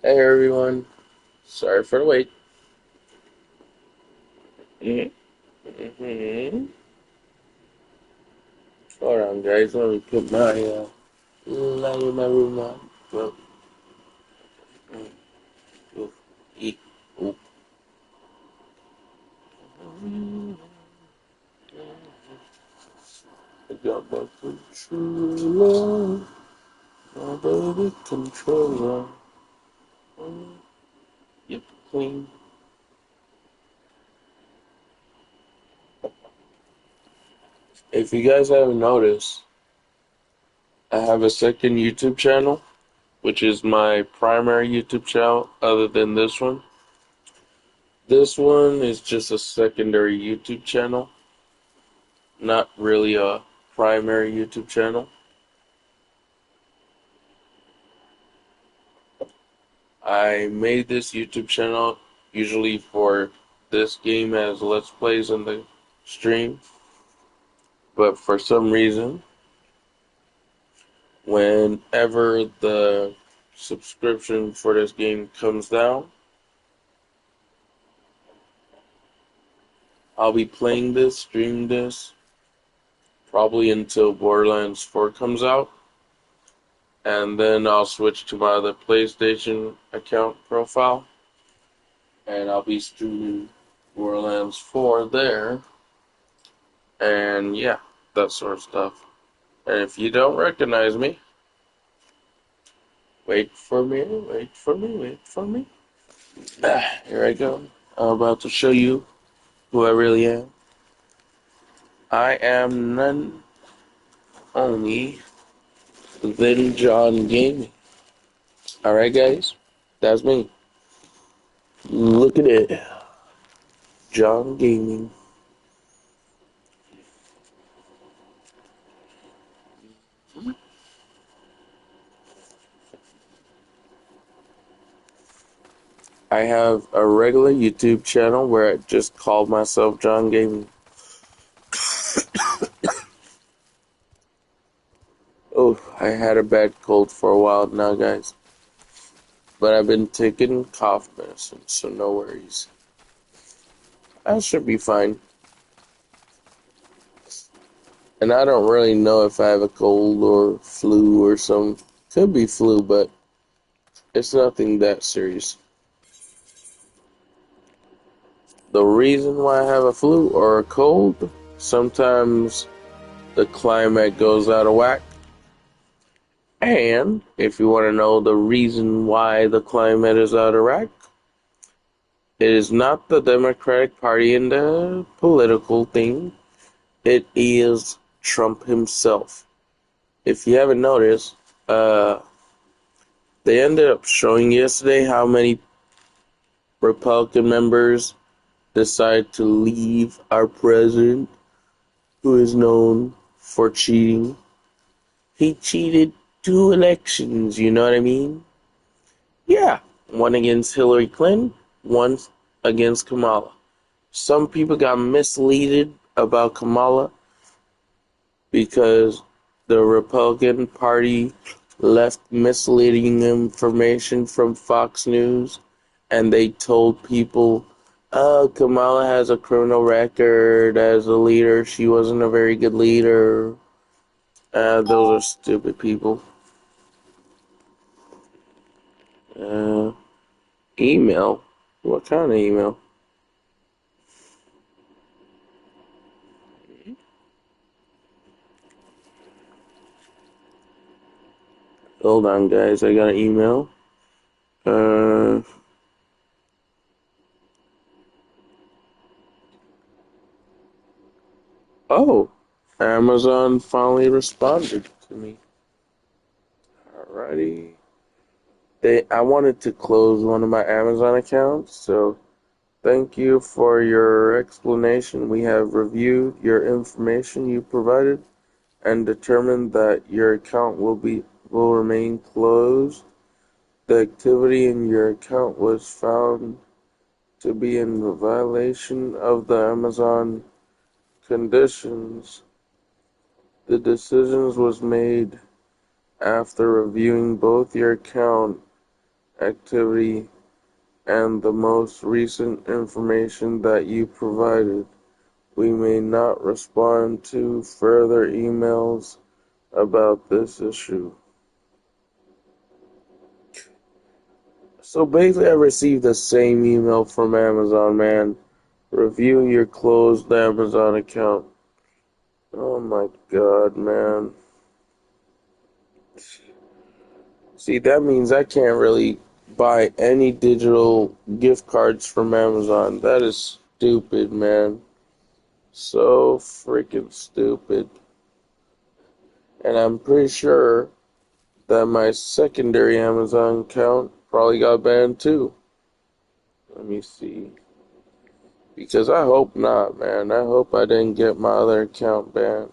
Hey everyone, sorry for the wait. Mm-hmm. Hold on, guys. Let me put my light in my room on. Well, mm, oof, eek, oop. I got my controller, my baby controller. Yep, clean. If you guys haven't noticed, I have a second YouTube channel, which is my primary YouTube channel, other than this one. This one is just a secondary YouTube channel, not really a primary YouTube channel. I made this YouTube channel usually for this game as Let's Plays in the stream, but for some reason, whenever the subscription for this game comes down, I'll be playing this, streaming this, probably until Borderlands 4 comes out, and then I'll switch to my other PlayStation account profile, and I'll be streaming Borderlands 4 there, and yeah, that sort of stuff. And if you don't recognize me, wait for me, wait for me, wait for me. Here I go. I'm about to show you who I really am. I am none only than John Gaming. Alright, guys? That's me. Look at it. John Gaming. I have a regular YouTube channel where I just called myself John Gaming. Oh, I had a bad cold for a while now, guys. But I've been taking cough medicine, so no worries. I should be fine. And I don't really know if I have a cold or flu or some. Could be flu, but it's nothing that serious. The reason why I have a flu or a cold, sometimes the climate goes out of whack. And if you want to know the reason why the climate is out of whack, it is not the Democratic Party and the political thing. It is Trump himself. If you haven't noticed, they ended up showing yesterday how many Republican members decide to leave our president, who is known for cheating. He cheated 2 elections, you know what I mean? Yeah, one against Hillary Clinton, one against Kamala. Some people got misled about Kamala because the Republican Party left misleading information from Fox News, and they told people, oh, Kamala has a criminal record as a leader. She wasn't a very good leader. Those are stupid people. Uh, Email? What kind of email? Hold on, guys. I got an email. Uh, oh, Amazon finally responded to me. Alrighty. I wanted to close one of my Amazon accounts, so thank you for your explanation. We have reviewed your information you provided and determined that your account will remain closed. The activity in your account was found to be in violation of the Amazon conditions. The decisions was made after reviewing both your account activity and the most recent information that you provided. We may not respond to further emails about this issue. So basically, I received the same email from Amazon, man. Review your closed Amazon account. Oh my god, man. See, that means I can't really buy any digital gift cards from Amazon. That is stupid, man. So freaking stupid. And I'm pretty sure that my secondary Amazon account probably got banned too. Let me see. Because I hope not, man. I hope I didn't get my other account banned.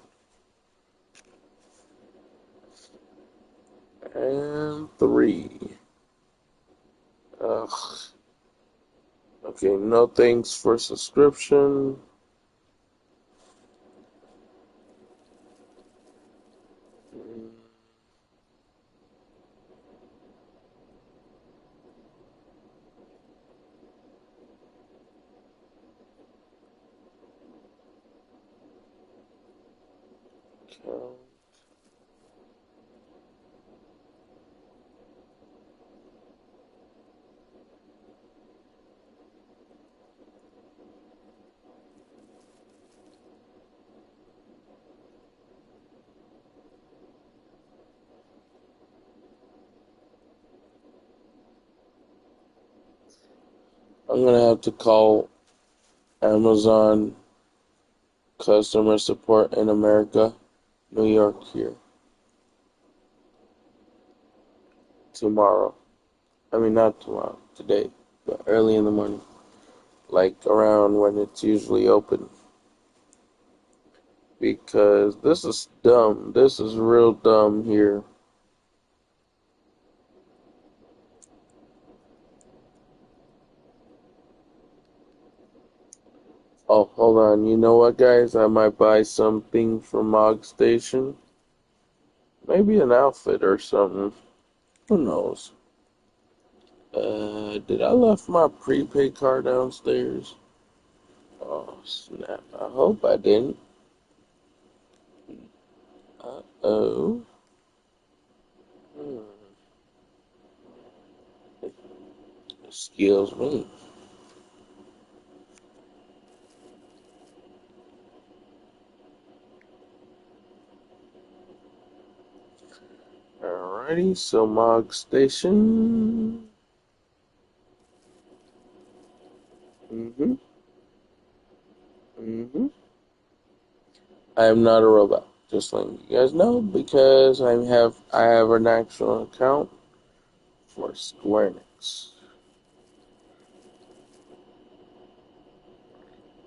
And 3. Ugh. Okay, no thanks for subscription. Account. I'm gonna have to call Amazon customer support in America, New York here, tomorrow. I mean, not tomorrow, today, but early in the morning, like around when it's usually open. Because this is dumb. This is real dumb here. Oh, hold on. You know what, guys? I might buy something from Mog Station. Maybe an outfit or something. Who knows? Did I left my prepaid card downstairs? Oh, snap. I hope I didn't. Uh-oh. Hmm. Excuse me. Alrighty, so Mog Station. Mm-hmm. Mm-hmm. I am not a robot. Just letting you guys know because I have an actual account for Square Enix.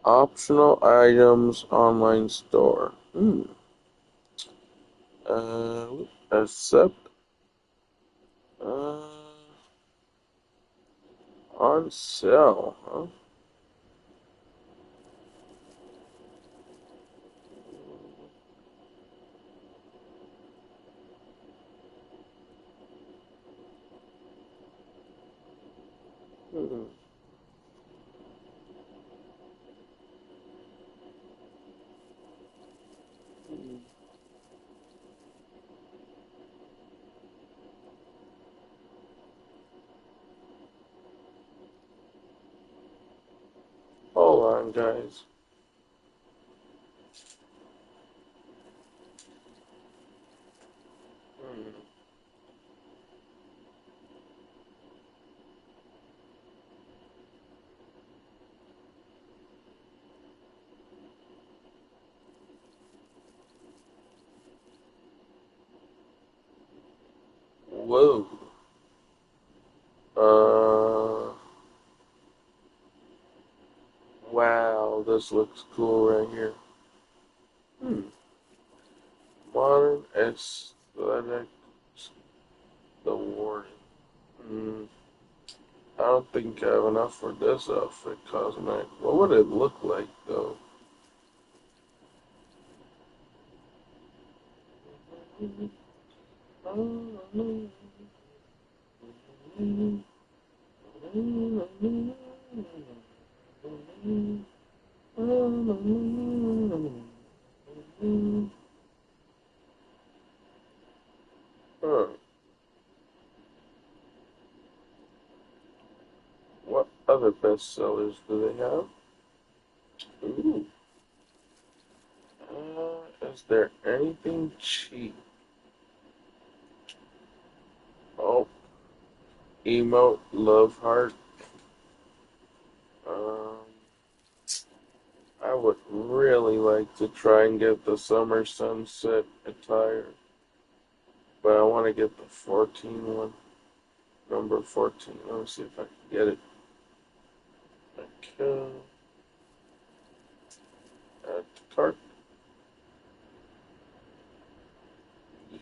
Optional items online store. Accept uh, on sale, huh? Hmm. Hold on, guys. Hmm. Whoa. Uh, wow, this looks cool right here. Hmm. Modern aesthetic, the warning. Hmm. I don't think I have enough for this outfit cosmetic. What would it look like though? Huh. What other bestsellers do they have? Ooh. Is there anything cheap? Oh, emote, love heart. Um, I would really like to try and get the summer sunset attire, but I want to get the 14 one. Number 14. Let me see if I can get it. Okay. Add to cart.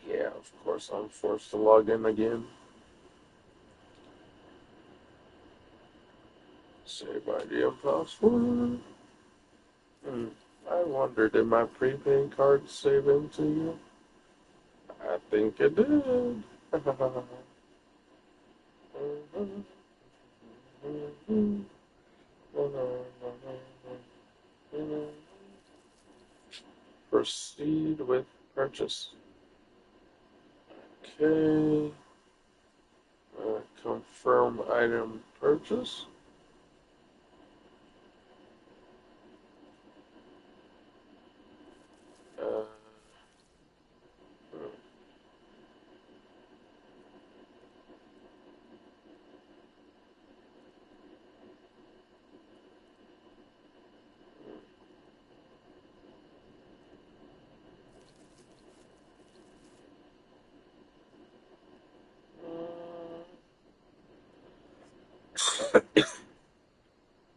Yeah, of course I'm forced to log in again. Save ID and password. Hmm. I wonder, did my prepaid card save into you? I think it did. Proceed with purchase. Okay. Confirm item purchase. Uh,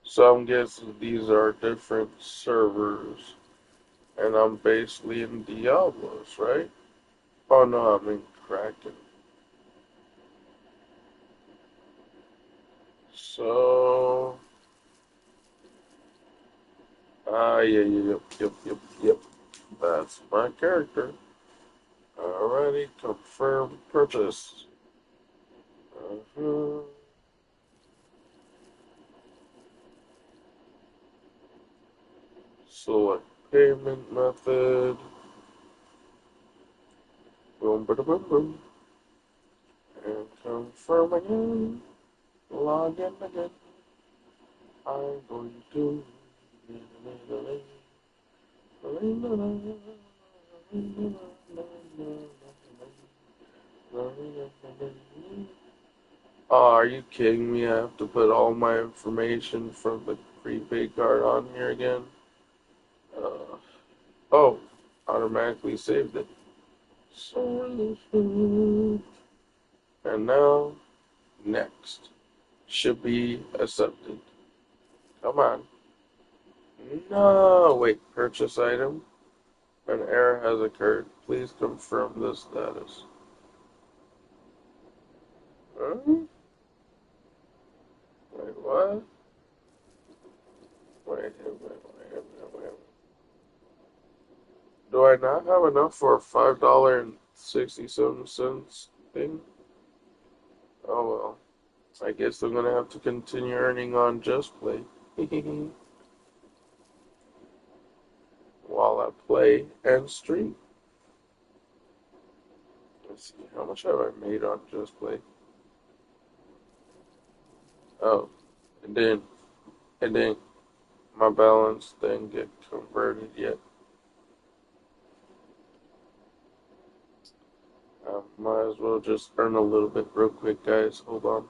so I'm guessing these are different servers, and I'm basically in Diablos, right? Oh no, I'm in Kraken. So, yep. That's my character. Alrighty, confirm purchase. Uh-huh. Select payment method. Boom, boom, boom, boom. And confirm again. Log in again. I'm going to. Oh, are you kidding me? I have to put all my information from the prepaid card on here again. Uh, oh, automatically saved it. And now, next. Should be accepted. Come on. No, wait, purchase item. An error has occurred. Please confirm the status. Huh? Wait, what? Wait. Do I not have enough for a $5.67 thing? Oh well. I guess I'm gonna have to continue earning on Just Play. While I play and stream. Let's see, how much have I made on Just Play? Oh, and then my balance didn't get converted yet. Might as well just earn a little bit real quick, guys. Hold on.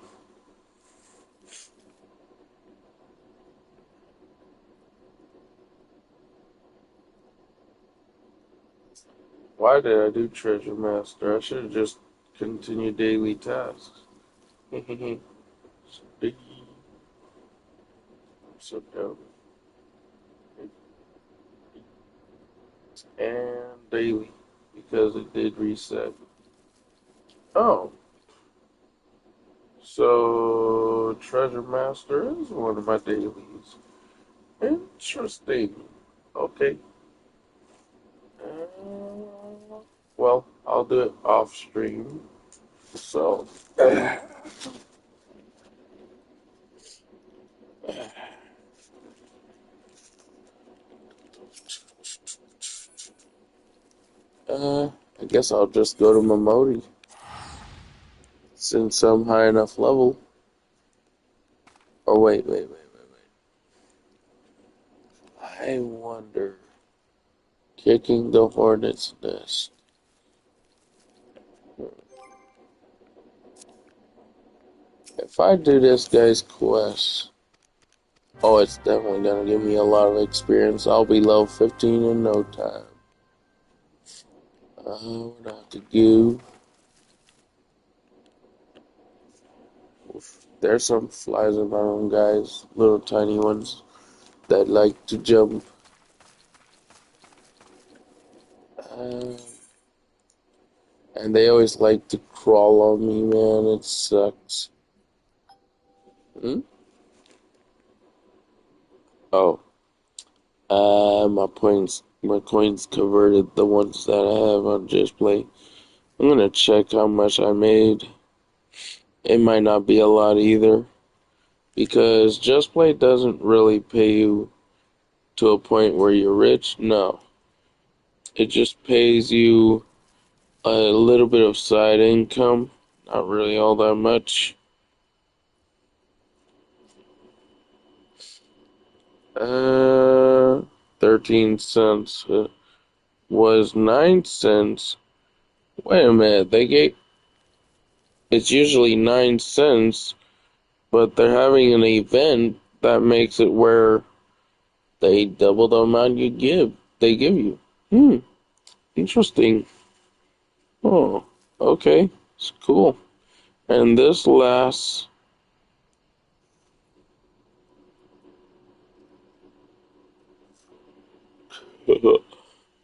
Why did I do Treasure Master? I should have just continued daily tasks. So dumb. And daily, because it did reset. Oh, so Treasure Master is one of my dailies. Interesting. Okay. Well, I'll do it off stream. So, I guess I'll just go to Momodi since I'm high enough level. Oh, wait. I wonder. Kicking the hornet's nest. If I do this guy's quest, oh, it's definitely gonna give me a lot of experience. I'll be level 15 in no time. What do I have to do? There's some flies in my room, guys. Little tiny ones that like to jump. Uh, and they always like to crawl on me, man. It sucks. Hmm? Oh, my coins converted the ones that I have on Just Play. I'm gonna check how much I made. It might not be a lot either, because Just Play doesn't really pay you to a point where you're rich. No, it just pays you a little bit of side income, not really all that much. Uh, 13 cents was 9 cents. Wait a minute, it's usually 9 cents, but they're having an event that makes it where they double the amount they give you. Interesting. Oh, okay. It's cool. And this lasts,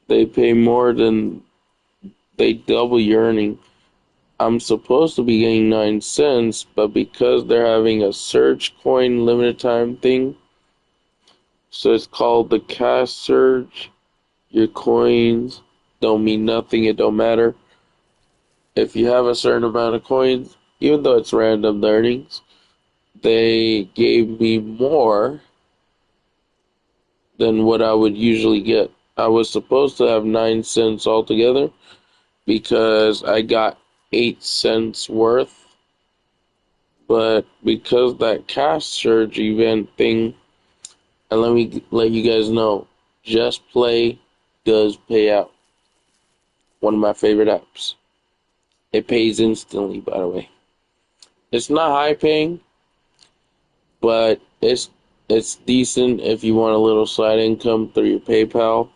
they pay more than they double your earning. I'm supposed to be getting 9 cents, but because they're having a surge coin limited time thing, so it's called the cash surge, your coins don't mean nothing, it don't matter. If you have a certain amount of coins, even though it's random earnings, they gave me more than what I would usually get. I was supposed to have 9 cents altogether because I got 8 cents worth, but because that cash surge event thing, and let me let you guys know, Just Play does pay out. One of my favorite apps. It pays instantly, by the way. It's not high paying, but it's decent if you want a little side income through your PayPal.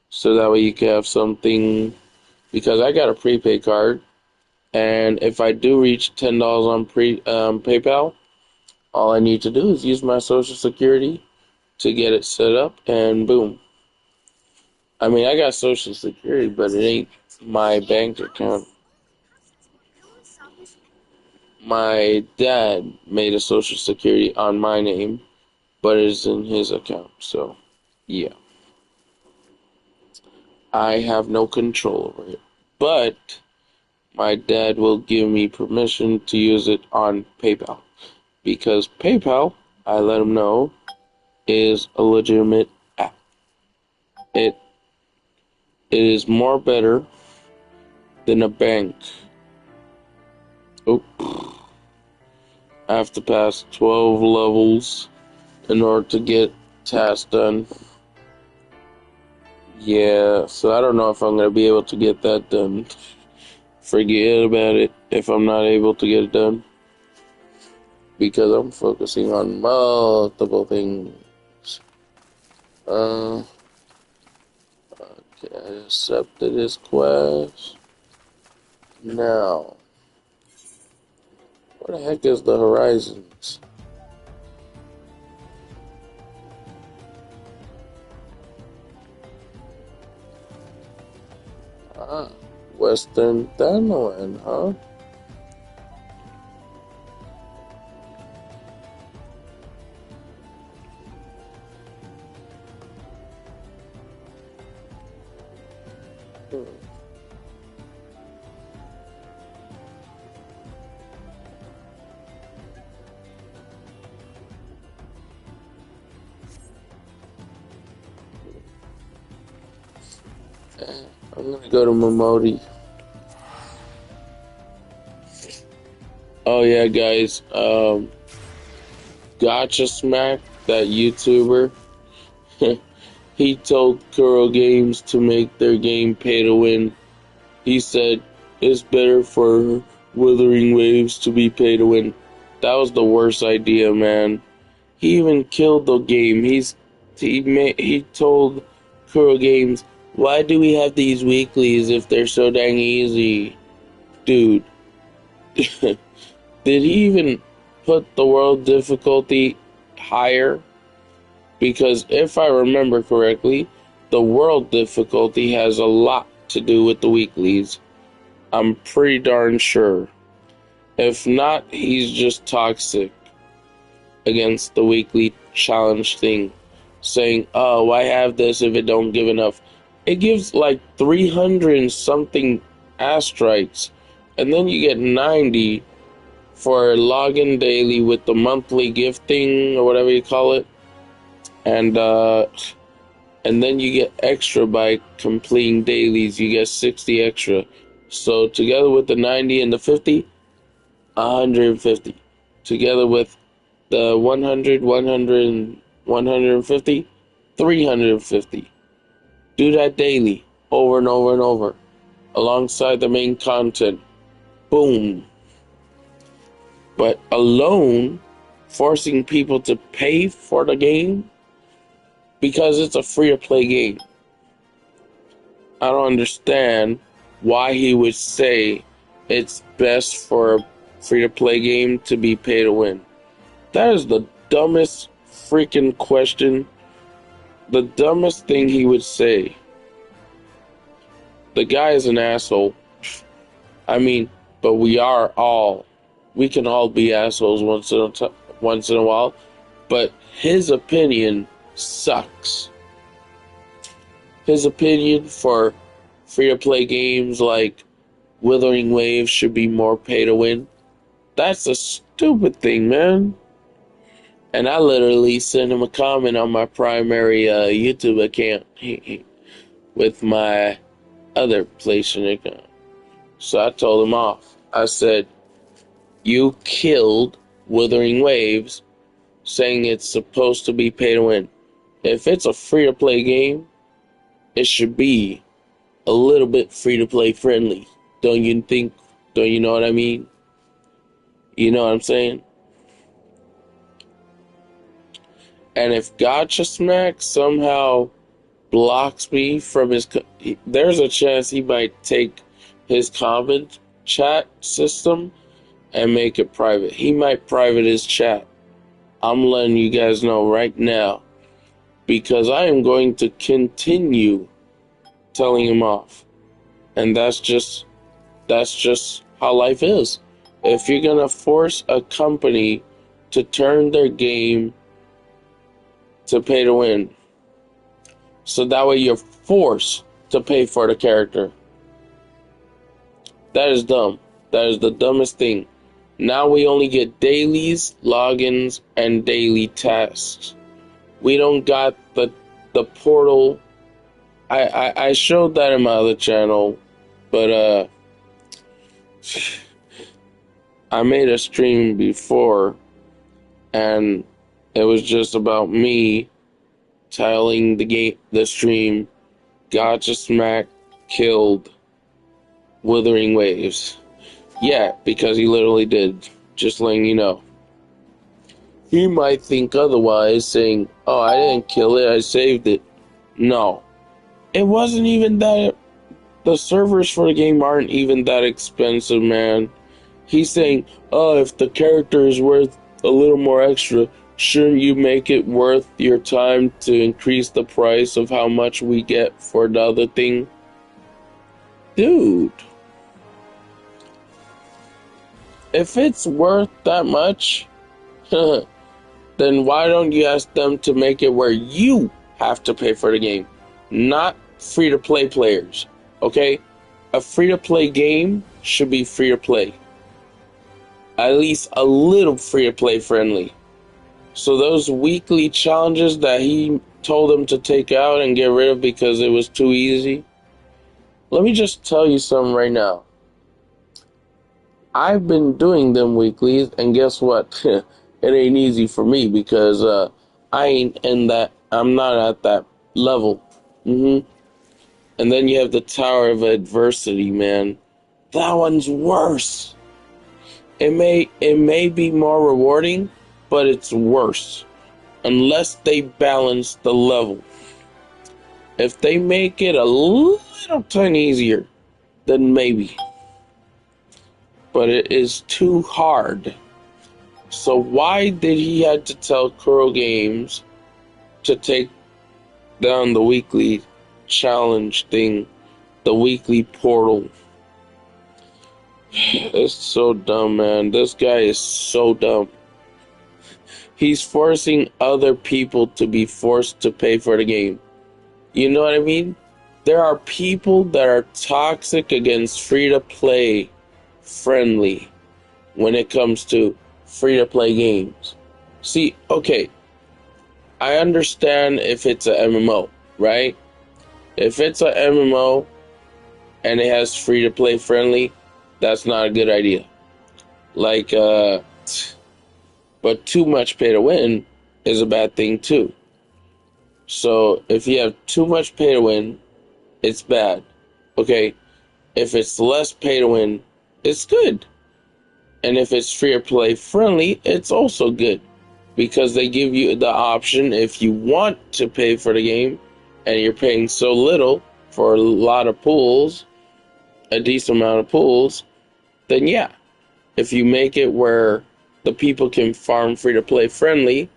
So that way you can have something, because I got a prepaid card, and if I do reach $10 on PayPal, all I need to do is use my Social Security to get it set up, and boom. I mean, I got Social Security, but it ain't my bank account. My dad made a Social Security on my name, but it's in his account, so yeah. I have no control over it. But my dad will give me permission to use it on PayPal. Because PayPal, I let him know, is a legitimate app. It it is more better than a bank. Oh, I have to pass 12 levels in order to get tasks done. Yeah, so I don't know if I'm going to be able to get that done. Forget about it if I'm not able to get it done. Because I'm focusing on multiple things. Uh, okay, I accepted his quest. Now, where the heck is the Horizons? Ah, Western Thanalan, huh? Hmm. I'm gonna go to Momodi. Oh yeah, guys. Gotcha Smack, that YouTuber. He told Kuro Games to make their game pay to win. He said it's better for Wuthering Waves to be pay to win. That was the worst idea, man. He even killed the game. He told Kuro Games, "Why do we have these weeklies if they're so dang easy?" Dude, did he even put the world difficulty higher? Because if I remember correctly, the world difficulty has a lot to do with the weeklies. I'm pretty darn sure. If not, he's just toxic against the weekly challenge thing, saying, "Oh, why have this if it don't give enough?" It gives like 300 and something astrites, and then you get 90 for login daily with the monthly gifting or whatever you call it, and then you get extra by completing dailies. You get 60 extra. So together with the 90 and the 50, 150. Together with the 100, 100, 150, 350. Do that daily, over and over and over, alongside the main content. Boom. But alone, forcing people to pay for the game, because it's a free-to-play game. I don't understand why he would say it's best for a free-to-play game to be pay to win. That is the dumbest freaking question. The dumbest thing he would say. The guy is an asshole. I mean, but we can all be assholes once in a while. But his opinion sucks. His opinion for free-to-play games like Wuthering Waves should be more pay to win. That's a stupid thing, man. And I literally sent him a comment on my primary YouTube account with my other PlayStation account. So I told him off. I said, "You killed Wuthering Waves saying it's supposed to be pay to win. If it's a free-to-play game, it should be a little bit free-to-play friendly. Don't you think? Don't you know what I mean? You know what I'm saying?" And if Gotcha Smack somehow blocks me from there's a chance he might take his comment chat system and make it private. He might private his chat. I'm letting you guys know right now, because I am going to continue telling him off. And that's just how life is. If you're gonna force a company to turn their game to pay to win, so that way you're forced to pay for the character, that is dumb. That is the dumbest thing. Now we only get dailies, logins, and daily tasks. We don't got the portal. I showed that in my other channel, but I made a stream before, and it was just about me telling the stream, Gotcha Smack killed Wuthering Waves. Yeah, because he literally did. Just letting you know. He might think otherwise, saying, "Oh, I didn't kill it, I saved it." No. It wasn't even that. The servers for the game aren't even that expensive, man. He's saying, "Oh, if the character is worth a little more extra, shouldn't you make it worth your time to increase the price of how much we get for the other thing?" Dude. If it's worth that much, then why don't you ask them to make it where you have to pay for the game? Not free-to-play players, okay? A free-to-play game should be free-to-play. At least a little free-to-play friendly. So those weekly challenges that he told them to take out and get rid of because it was too easy, let me just tell you something right now. I've been doing them weeklies, and guess what? It ain't easy for me because I ain't in that. I'm not at that level. And then you have the Tower of Adversity, man. That one's worse. It may be more rewarding, but it's worse unless they balance the level. If they make it a little tiny easier, then maybe. But it is too hard. So why did he have to tell Kuro Games to take down the weekly challenge thing, the weekly portal? It's so dumb, man. This guy is so dumb. He's forcing other people to be forced to pay for the game. You know what I mean? There are people that are toxic against free-to-play friendly when it comes to free-to-play games. See, okay, I understand if it's a MMO, right? If it's a MMO and it has free-to-play friendly, that's not a good idea. Like, but too much pay to win is a bad thing too. So if you have too much pay to win, it's bad. Okay, if it's less pay to win, it's good. And if it's free to play friendly, it's also good. Because they give you the option, if you want to pay for the game, and you're paying so little for a lot of pools, a decent amount of pools, then yeah. If you make it where the people can farm free to play friendly,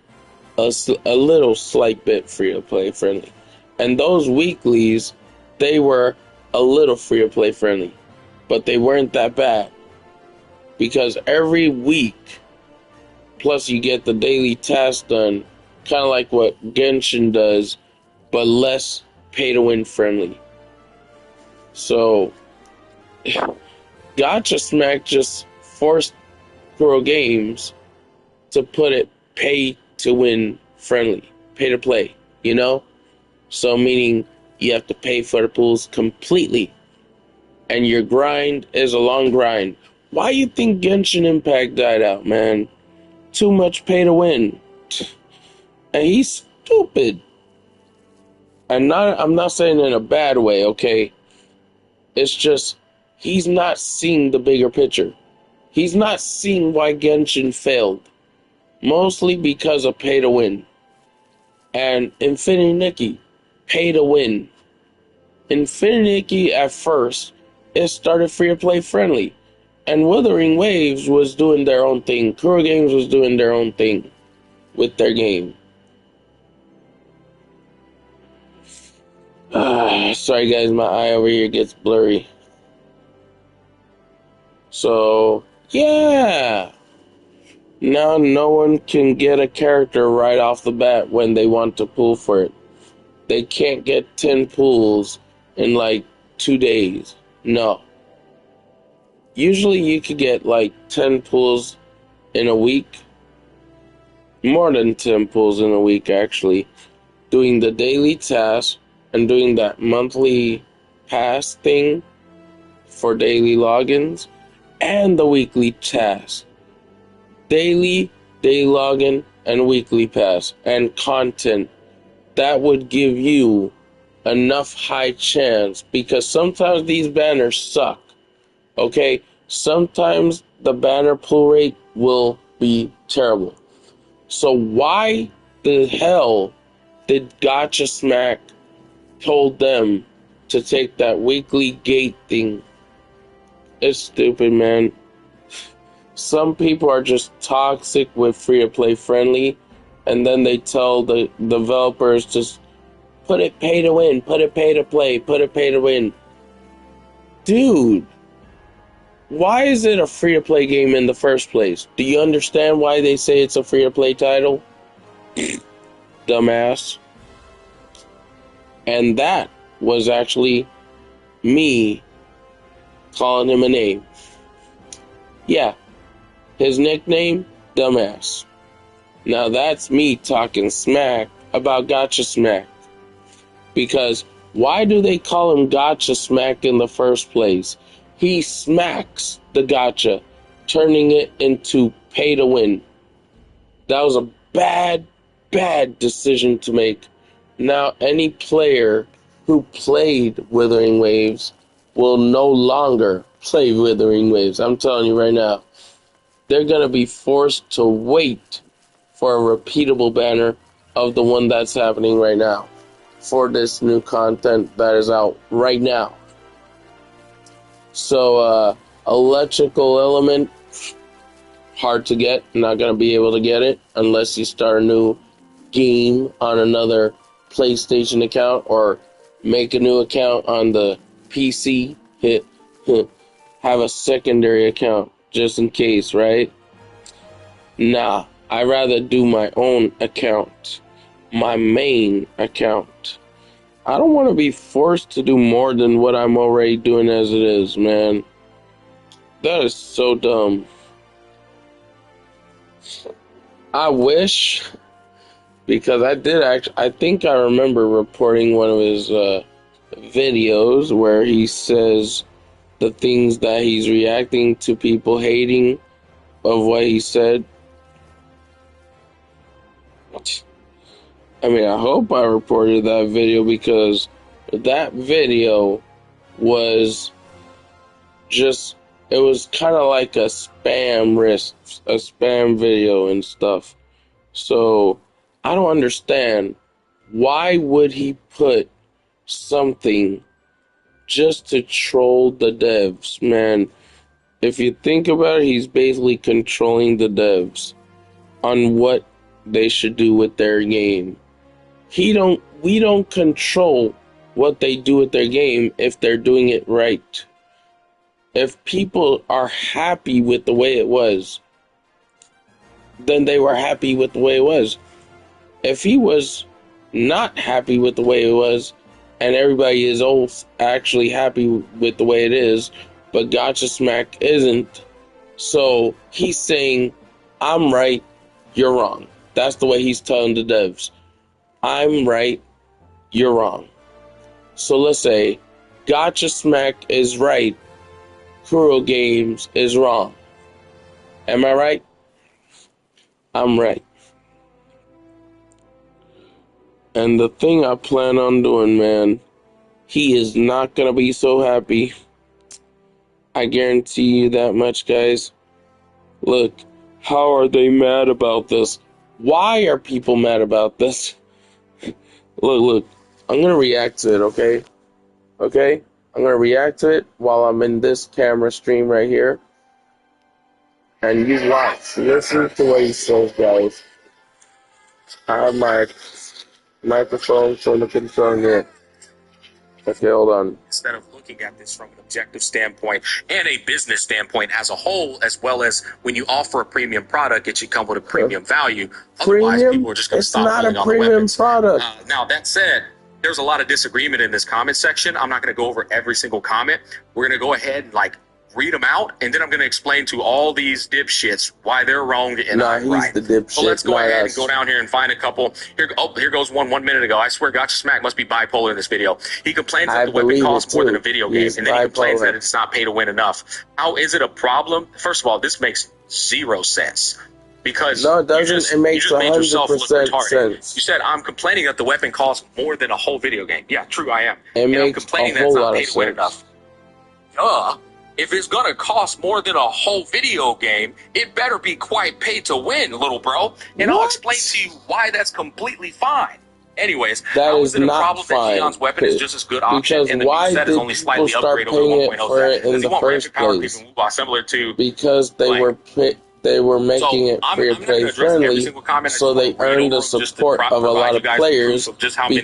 a little slight bit free to play friendly. And those weeklies, they were a little free to play friendly. But they weren't that bad. Because every week, plus you get the daily task done, kind of like what Genshin does, but less pay-to-win friendly. So, Gacha Smack just forced Kuro Games to put it pay-to-win friendly, pay-to-play, you know? So meaning you have to pay for the pools completely. And your grind is a long grind. Why you think Genshin Impact died out, man? Too much pay to win. And he's stupid. I'm not saying in a bad way, okay? It's just he's not seeing the bigger picture. He's not seeing why Genshin failed. Mostly because of pay to win. And Infinity Nikki, pay to win. Infinity Nikki at first, it started free to play friendly. And Wuthering Waves was doing their own thing. Kuro Games was doing their own thing with their game. Sorry guys, my eye over here gets blurry. So, yeah. Now no one can get a character right off the bat when they want to pull for it. They can't get 10 pulls in like 2 days. No. Usually you could get like 10 pulls in a week. More than 10 pulls in a week, actually. Doing the daily task and doing that monthly pass thing for daily logins and the weekly task. Daily login, and weekly pass and content. That would give you enough high chance because sometimes these banners suck. Okay, sometimes the banner pull rate will be terrible. So why the hell did Gacha Smack told them to take that weekly gate thing? It's stupid, man. Some people are just toxic with free-to-play friendly, and then they tell the developers to put it pay to win, put it pay to play, put it pay to win. Dude, why is it a free-to-play game in the first place? Do you understand why they say it's a free-to-play title? Dumbass. And that was actually me calling him a name. Yeah, his nickname, Dumbass. Now that's me talking smack about Gacha Smack. Because Why do they call him Gotcha Smack in the first place? He smacks the gotcha, turning it into pay to win. That was a bad, bad decision to make. Now, any player who played Withering Waves will no longer play Withering Waves. I'm telling you right now. They're going to be forced to wait for a repeatable banner of the one that's happening right now for this new content that is out right now. So, Electrical Element, hard to get. Not going to be able to get it unless you start a new game on another PlayStation account or make a new account on the PC. Have a secondary account just in case, right? Nah, I'd rather do my own account, my main account. I don't want to be forced to do more than what I'm already doing as it is, man. That is so dumb. I wish, because I think I remember reporting one of his videos where he says the things that he's reacting to people hating of what he said. I mean, I hope I reported that video, because that video was just, it was kind of like a spam video and stuff. So I don't understand, why would he put something just to troll the devs, man? If you think about it, he's basically controlling the devs on what they should do with their game. We don't control what they do with their game if they're doing it right. If people are happy with the way it was, then they were happy with the way it was. If he was not happy with the way it was, and everybody is all actually happy with the way it is, but Gotcha Smack isn't, so he's saying, I'm right, you're wrong. That's the way he's telling the devs. I'm right, you're wrong. So let's say Gotcha Smack is right, Kuro Games is wrong. Am I right? I'm right. And the thing I plan on doing, man, he is not going to be so happy. I guarantee you that much, guys. Look, how are they mad about this? Why are people mad about this? Look, I'm going to react to it, okay? Okay? I'm going to react to it while I'm in this camera stream right here. And you watch. Listen to what he says, guys. I have my microphone from the control here. Okay, hold on. Instead of looking at this from an objective standpoint and a business standpoint as a whole, as well as when you offer a premium product, it should come with a premium value. Otherwise, people are just going to stop holding on to weapons. Product. Now, that said, there's a lot of disagreement in this comment section. I'm not going to go over every single comment. We're going to go ahead and read them out, and then I'm going to explain to all these dipshits why they're wrong and I'm right. The dipshit. So let's go ahead and go down here and find a couple. Here goes one minute ago. I swear Gotcha Smack must be bipolar in this video. He complains that the weapon costs more than a video game, and then he complains that it's not pay to win enough. How is it a problem? First of all, this makes zero sense. Because no, it doesn't. It makes 100% sense. You said, I'm complaining that the weapon costs more than a whole video game. Yeah, true, I am. It makes I'm complaining that it's not pay to win enough. If it's going to cost more than a whole video game, it better be quite pay to win, little bro. And I'll explain to you why that's completely fine. Anyways, how is it a problem that Xion's weapon is just as good option and the new set is only slightly upgraded over the 1.0 set? Does he want rapid power creep and move similar to... Because they were making it free play friendly, so they earned the support of a lot of players because they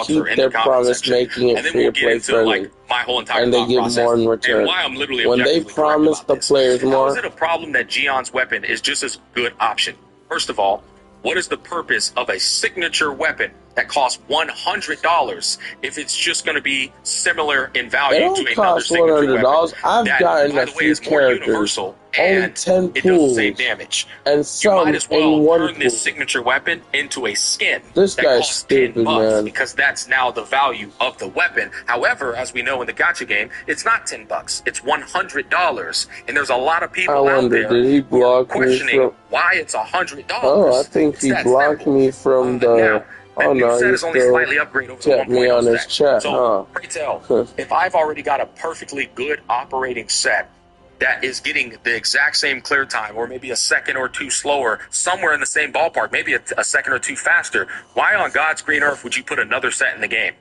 keep their promise making it free play friendly, and they give more in return. When they promise the players more... How is it a problem that Xion's weapon is just as good option? First of all, what is the purpose of a signature weapon that costs $100 if it's just going to be similar in value to another cost $100. I've gotten a few characters. Only 10 pools. It does the same damage. And some you might as well in one turn pool. This signature weapon into a skin. This that guy's costs stupid, $10 man. because that's now the value of the weapon. However, as we know in the gacha game, it's not $10. It's $100. And there's a lot of people out there did he block questioning why it's $100. Oh, I think he blocked me from the... Oh no, set is only slightly upgraded over the 1.0 me on his chat, so, pray tell, if I've already got a perfectly good operating set that is getting the exact same clear time, or maybe a second or two slower, somewhere in the same ballpark, maybe a second or two faster, why on God's green earth would you put another set in the game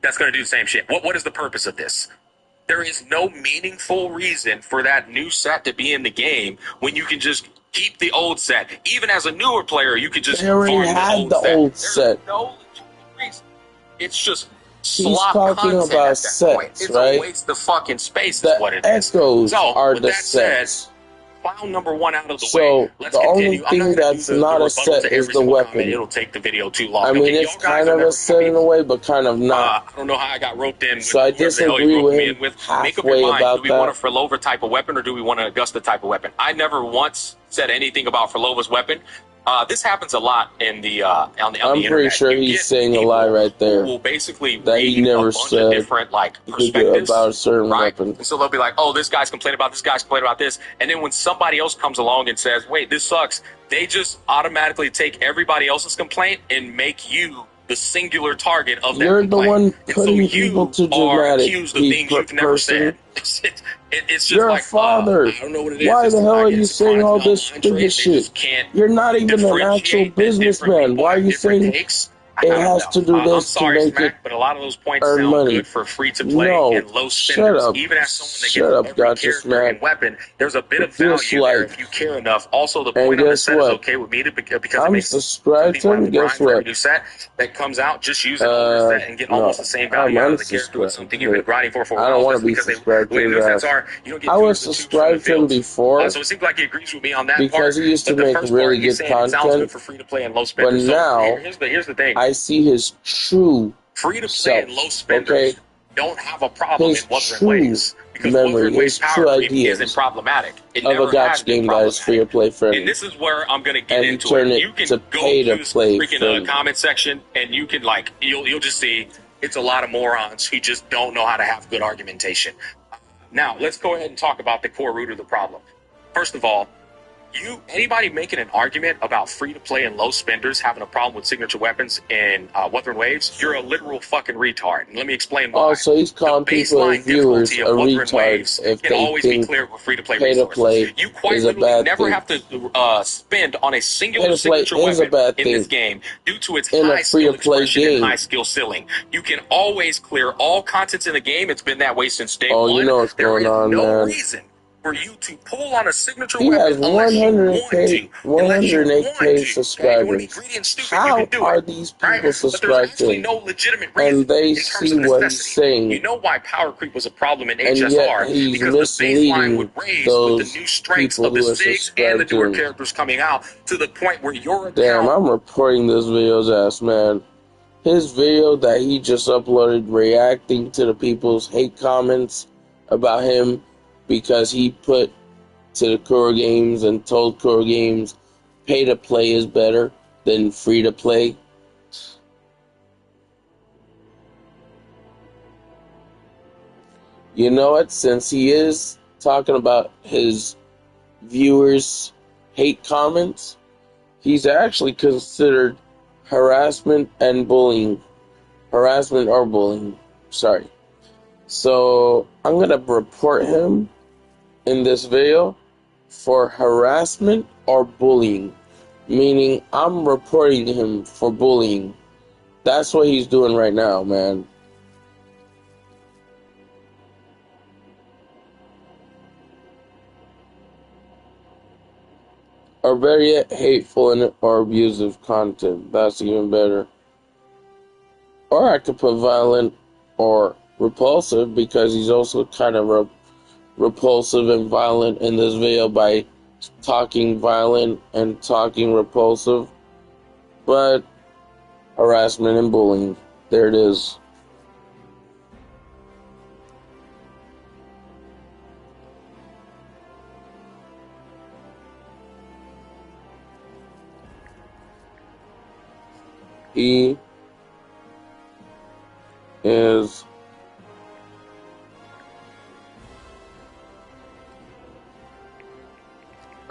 that's going to do the same shit? What is the purpose of this? There is no meaningful reason for that new set to be in the game when you can just keep the old set. Even as a newer player, you could just farm the old set. There's no legitimate reason. It's just He's talking about sets, it's right? A waste of fucking space the is what it is. Echoes so, are with the that sets. Said, file number one out of the way. Let's the continue. only thing that's not a set is the weapon. It'll take the video too long. I mean, it's kind of a set in a way, but kind of not. I don't know how I got roped in. So I disagree with him Make up your mind. about do we want a Frolova type of weapon, or do we want an Augusta type of weapon? I never once said anything about Frolova's weapon. This happens a lot in the on the I'm pretty sure he's saying a lie right there. Will basically that he never said different perspectives about a certain weapon. And so they'll be like, "Oh, this guy's complaining about this. Guy's complaining about this." And then when somebody else comes along and says, "Wait, this sucks," they just automatically take everybody else's complaint and make you the singular target of that You're complaint. the one putting people to dramatic. Accused of things you've never said. It's just You're a father. I don't know what it is. Why the hell are you saying all this stupid shit? You're not even an actual businessman. Why are you saying it has to do this to make it but a lot of those points earn sound money? Good for free to play and low spenders. Even as someone that gets every character and weapon, there's a bit of value there if you care enough. Also, the point on the set is okay with me because it makes subscribed to him. Guess what? New set that comes out, just use an older set and get almost the same value out of the character. It's something you've been grinding for a while. I don't want to be subscribed to that. I was subscribed to him before. So it seems like he agrees with me on that because he used to make really good content. For free to play and low but now, here's the thing. I see his true free to play and low spenders don't have a problem his in Wuthering Waves because memory, Wuthering Waves his true power ideas isn't problematic. It of a gacha game that is free to play friendly. And this is where I'm going to get and into turn it. it. You can to go pay to through play the freaking comment section, and you can you'll just see it's a lot of morons who just don't know how to have good argumentation. Now let's go ahead and talk about the core root of the problem. First of all, anybody making an argument about free-to-play and low spenders having a problem with signature weapons in Wuthering Waves, you're a literal fucking retard. And let me explain why. Oh, so he's calling people as viewers a retard if they always think be clear with free-to-play pay-to-play you quite is a literally bad never thing. have to spend on a singular signature weapon in this game due to its in high skill expression game. and high skill ceiling. You can always clear all contents in the game. It's been that way since day one. You know what's going on, There is no man. reason for you to pull on a signature He has weapon unless you want to. 108K subscribers. How are these people subscribed to him? No legitimate reason and they see what he's saying. You know why power creep was a problem in and HSR? Yet he's because the baseline would raise those with the new strengths people of the who are SIGs and the newer him. characters coming out to the point where your Damn, I'm reporting this video's ass, man. His video that he just uploaded reacting to the people's hate comments about him because he put to the Kuro Games and told Kuro Games pay to play is better than free to play. You know what? Since he is talking about his viewers' hate comments, he's actually considered harassment and bullying. Harassment or bullying. Sorry. So I'm going to report him in this video for harassment or bullying. Meaning I'm reporting him for bullying. That's what he's doing right now, man. Or better yet, hateful or abusive content. That's even better. Or I could put violent or repulsive because he's also kind of repulsive and violent in this video by talking violent and talking repulsive. But harassment and bullying. There it is. He is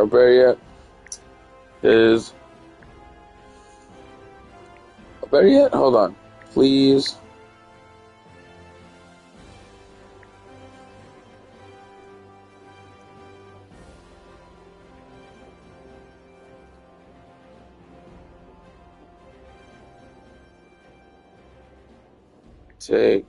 or better yet, hold on, please. Take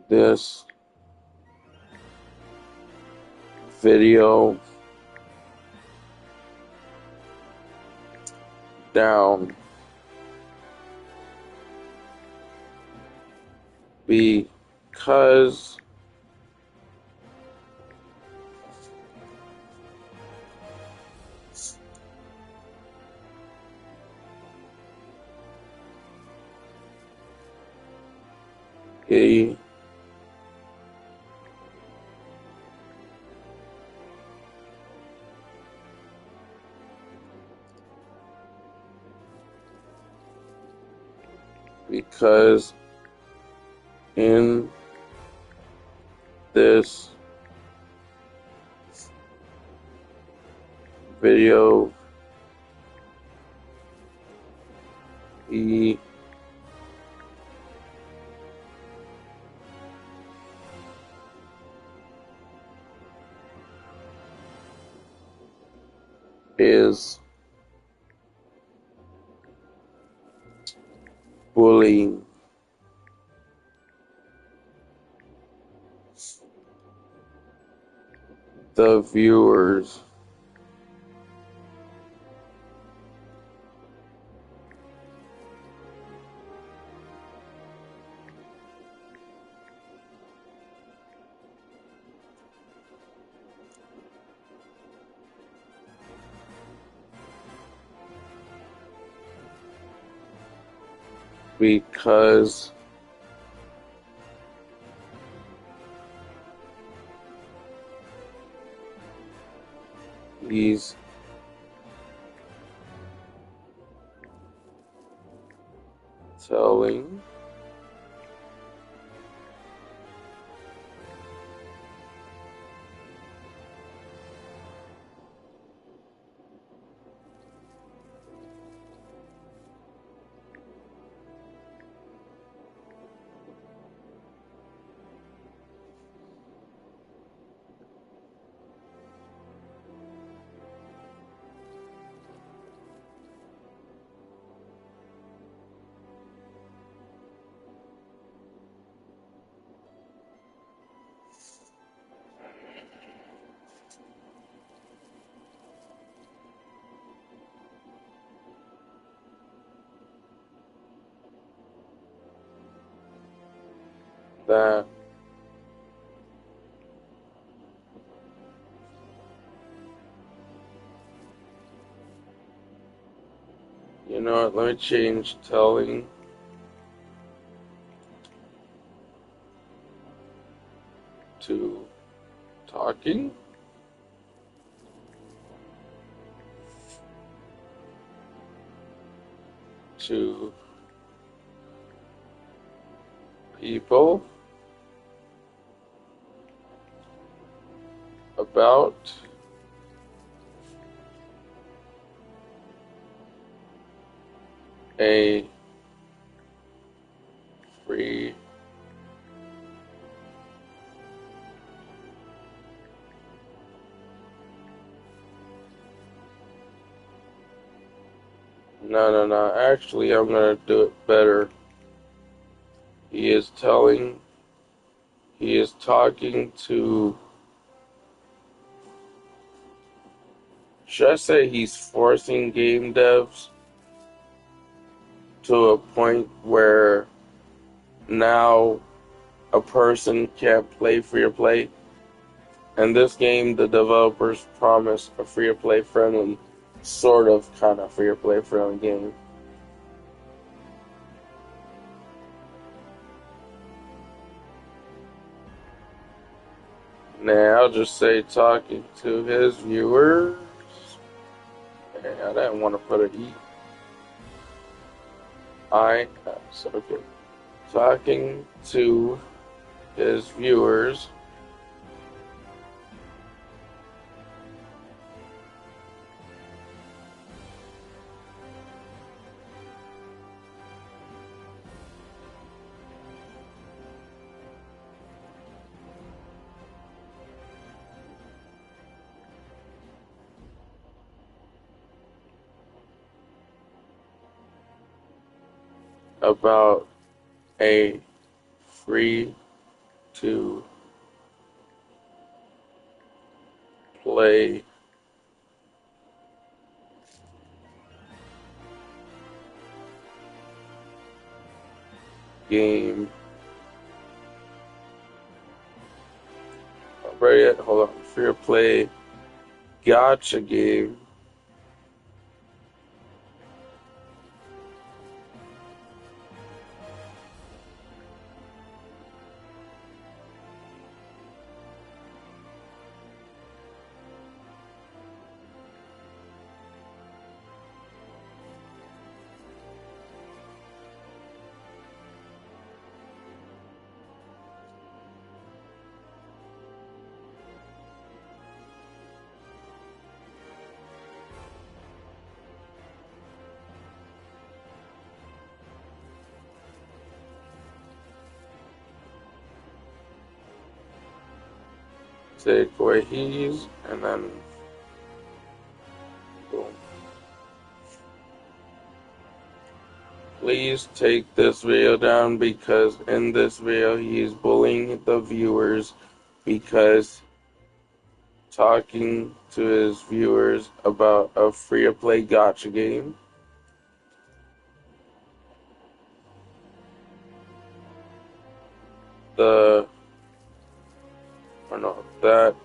this video down because he because in this video he is bullying the viewers because he's telling that you know what, let me change telling to talking to people about a free no. Actually, I'm gonna do it better. He is talking to, should I say he's forcing game devs to a point where now a person can't play free-to-play. In this game, the developers promise a free-to-play friendly, sort of, kind of free-to-play friendly game. Now, I'll just say talking to his viewers. I didn't want to put an E. So good. Talking to his viewers about a free to play game. Hold on. Free to play gacha game. Take away he's, and then boom. Please take this video down because in this video he is bullying the viewers because talking to his viewers about a free-to-play gacha game. That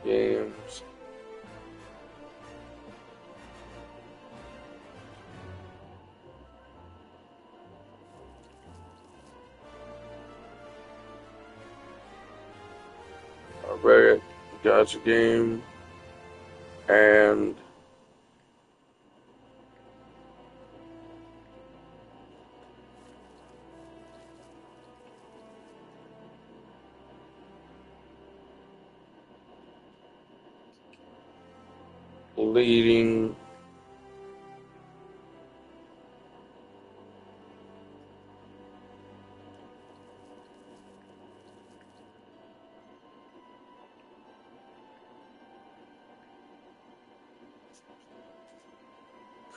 games. Alright, gacha game and leading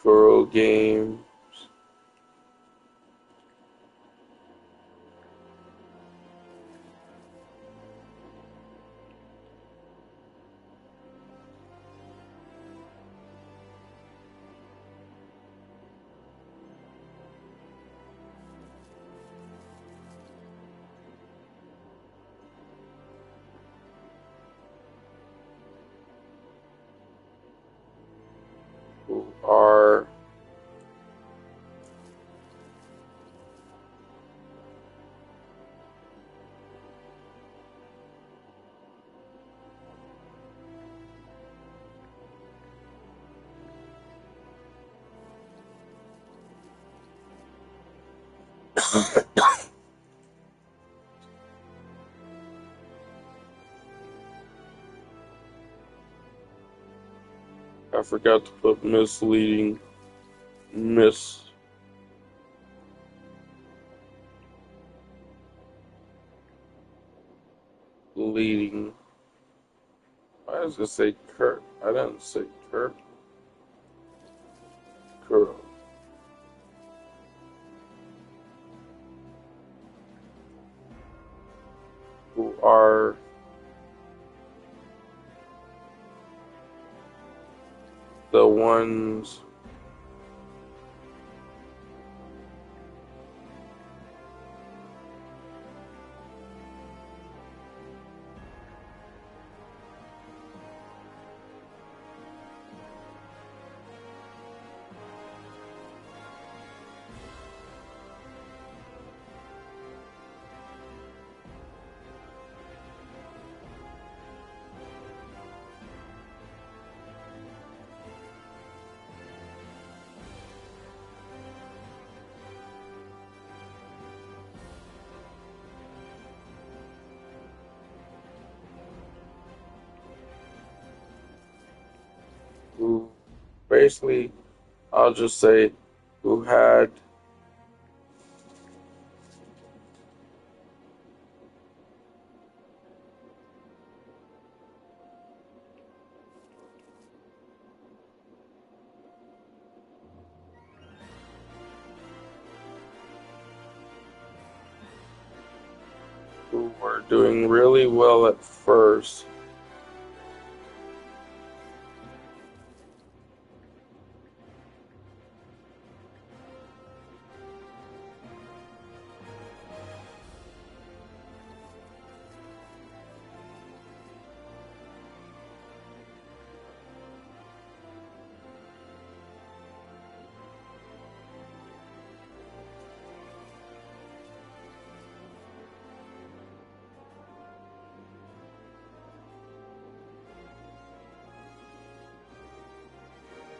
Kuro game. Who are I forgot to put misleading. Misleading. Why does it say Kurt? I didn't say Kuro. Kuro. Who are the ones who basically, I'll just say, who had who were doing really well at first.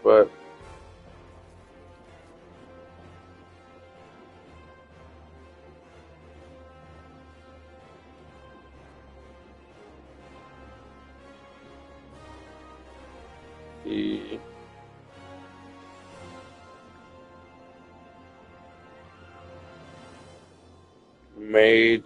But he made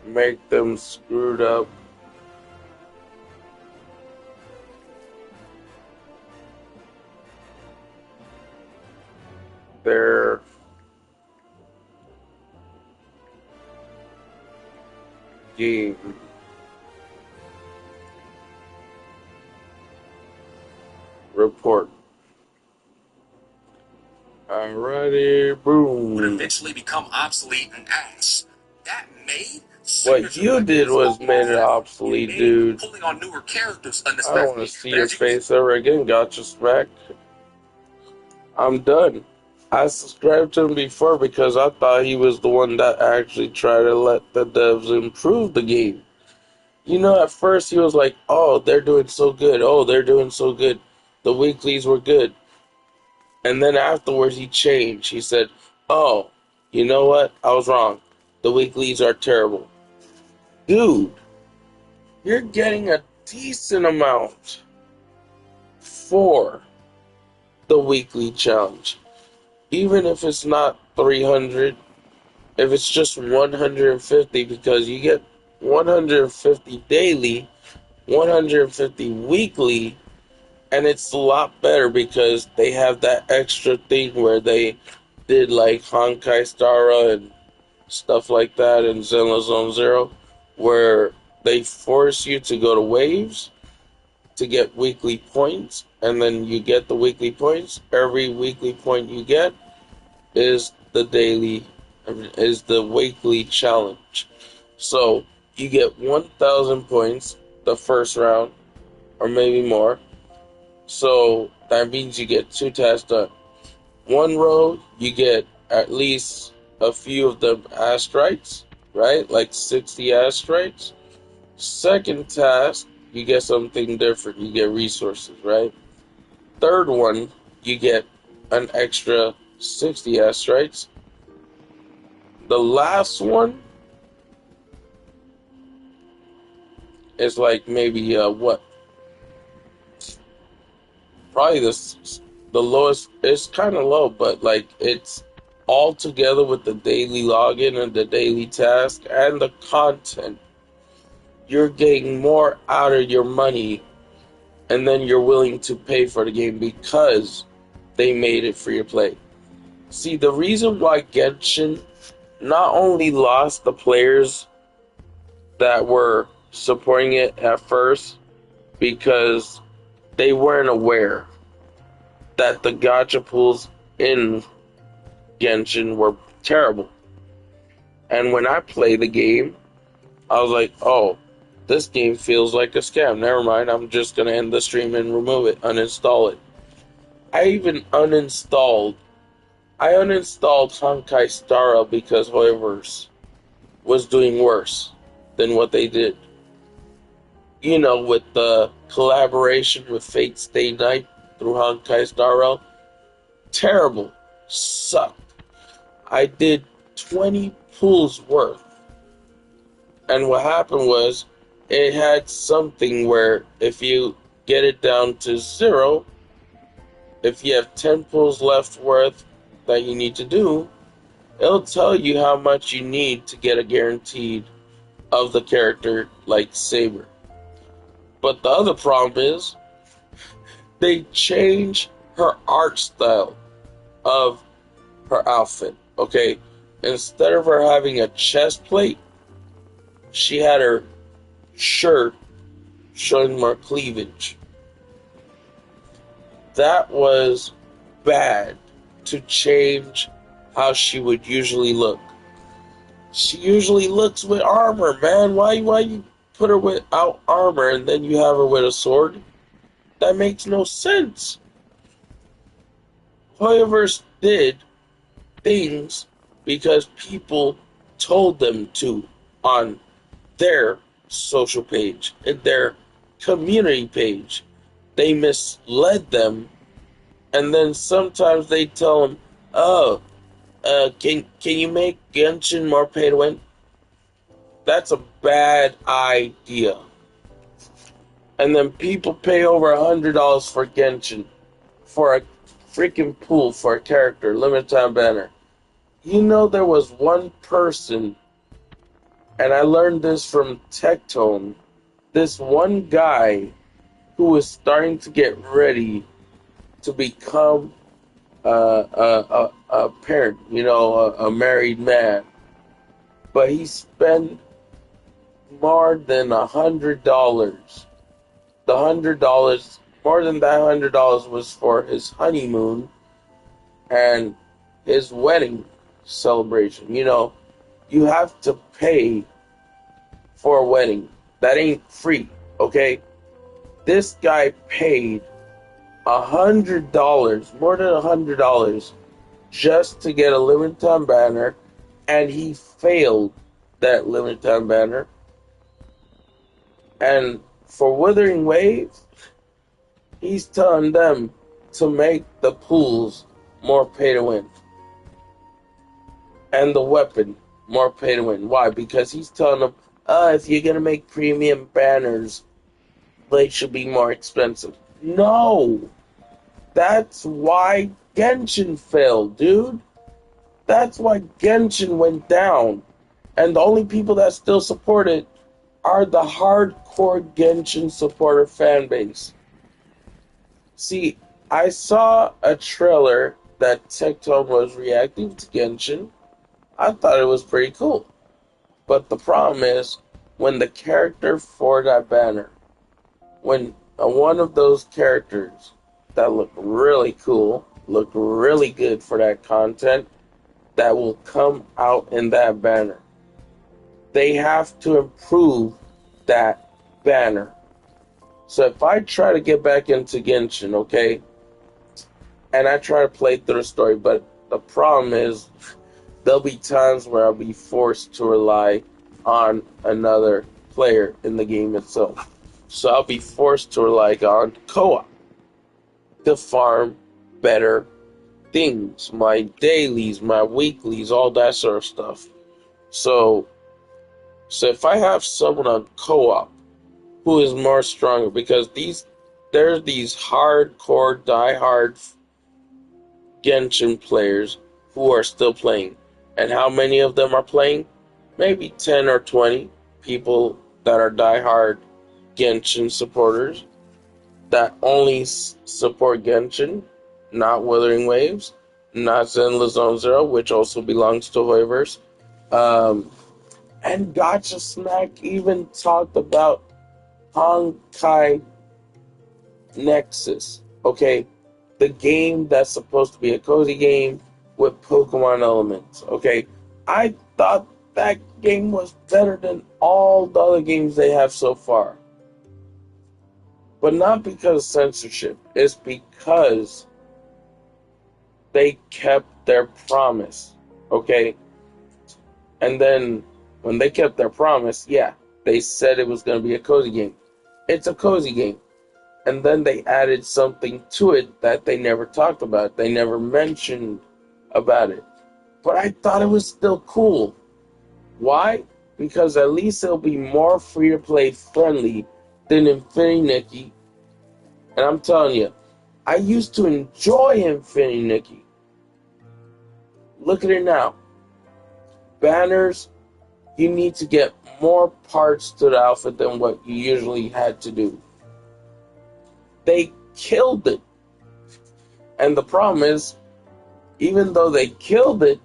make them screwed up their game. Report. Alrighty, boom. Would eventually become obsolete and ass. That made what you did was made it obsolete, dude. Pulling on newer characters I don't want to see your face ever again, Gotcha Smack. I'm done. I subscribed to him before because I thought he was the one that actually tried to let the devs improve the game. You know, at first he was like, oh, they're doing so good. Oh, they're doing so good. The weeklies were good. And then afterwards he changed. He said, oh, you know what? I was wrong. The weeklies are terrible. Dude, you're getting a decent amount for the weekly challenge. Even if it's not 300, if it's just 150, because you get 150 daily, 150 weekly, and it's a lot better because they have that extra thing where they did like Honkai Stara and stuff like that in Zenless Zone Zero, where they force you to go to waves to get weekly points, and then you get the weekly points. Every weekly point you get is the weekly challenge. So you get 1,000 points the first round, or maybe more. So that means you get 2 tasks done. One row, you get at least a few of the astrites, right? Like 60 asteroids. Second task, you get something different. You get resources, right? Third one, you get an extra 60 asteroids. The last one is like maybe what? Probably the lowest. It's kind of low, but like it's all together with the daily login and the daily task and the content. You're getting more out of your money, and then you're willing to pay for the game because they made it free to play. See, the reason why Genshin not only lost the players that were supporting it at first because they weren't aware that the gacha pools in Genshin were terrible. And when I played the game, I was like, oh, this game feels like a scam. Never mind, I'm just going to end the stream and remove it, uninstall it. I even uninstalled Honkai Star Rail because Hoyoverse was doing worse than what they did. You know, with the collaboration with Fate Stay Night through Honkai Star Rail. Terrible. Sucked. I did 20 pulls worth. And what happened was, it had something where if you get it down to 0, if you have 10 pulls left worth that you need to do, it'll tell you how much you need to get a guaranteed of the character like Saber. But the other problem is, they change her art style of her outfit, okay? Instead of her having a chest plate, she had her shirt showing more cleavage. That was bad to change how she would usually look. She usually looks with armor, man. Why you put her without armor and then you have her with a sword? That makes no sense. Hoyoverse did things because people told them to on their social page and their community page. They misled them, and then sometimes they tell them, "Oh, can you make Genshin more pay to win?" That's a bad idea. And then people pay over $100 for Genshin for a freaking pool for a character, limited time banner. You know, there was one person, and I learned this from Tectone, this one guy who was starting to get ready to become a parent, you know, a married man. But he spent more than $100. The $100, more than that $100 was for his honeymoon and his wedding celebration. You know, you have to pay for a wedding. That ain't free, okay? This guy paid $100, more than $100, just to get a limited time banner, and he failed that limited time banner. And for Wuthering Waves, he's telling them to make the pools more pay to win. And the weapon more pay to win. Why? Because he's telling them, if you're going to make premium banners, they should be more expensive. No! That's why Genshin failed, dude. That's why Genshin went down. And the only people that still support it are the hardcore Genshin supporter fan base. See, I saw a trailer that Tectone was reacting to Genshin. I thought it was pretty cool. But the problem is, when the character for that banner, when one of those characters that look really cool, look really good for that content, that will come out in that banner, they have to improve that banner. So if I try to get back into Genshin, okay, and I try to play through the story, but the problem is there'll be times where I'll be forced to rely on another player in the game itself. So I'll be forced to rely on co-op to farm better things, my dailies, my weeklies, all that sort of stuff. So if I have someone on co-op who is more stronger, because there's these hardcore, diehard Genshin players who are still playing. And how many of them are playing? Maybe 10 or 20 people that are diehard Genshin supporters that only support Genshin, not Wuthering Waves, not Zenless Zone Zero, which also belongs to Hoyoverse. And Gotcha Smack even talked about Honkai Nexus. Okay, the game that's supposed to be a cozy game with Pokemon elements. Okay, I thought that game was better than all the other games they have so far. But not because of censorship. It's because they kept their promise. Okay? And then when they kept their promise, yeah, they said it was going to be a cozy game. It's a cozy game. And then they added something to it that they never talked about. They never mentioned about it. But I thought it was still cool. Why? Because at least it'll be more free-to-play friendly than Infinity Nikki. And I'm telling you, I used to enjoy Infinity Nikki. Look at it now. Banners, you need to get more parts to the outfit than what you usually had to do. They killed it. And the problem is, even though they killed it,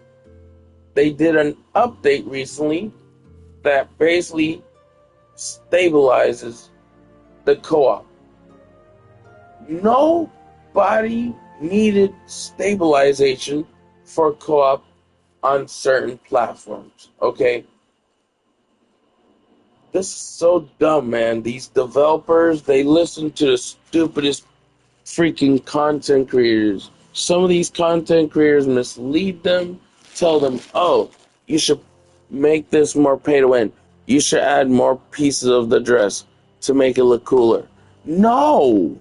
they did an update recently that basically stabilizes the co-op. Nobody needed stabilization for co-op on certain platforms, okay? This is so dumb, man. These developers, they listen to the stupidest freaking content creators. Some of these content creators mislead them, tell them, oh, you should make this more pay to win. You should add more pieces of the dress to make it look cooler. No!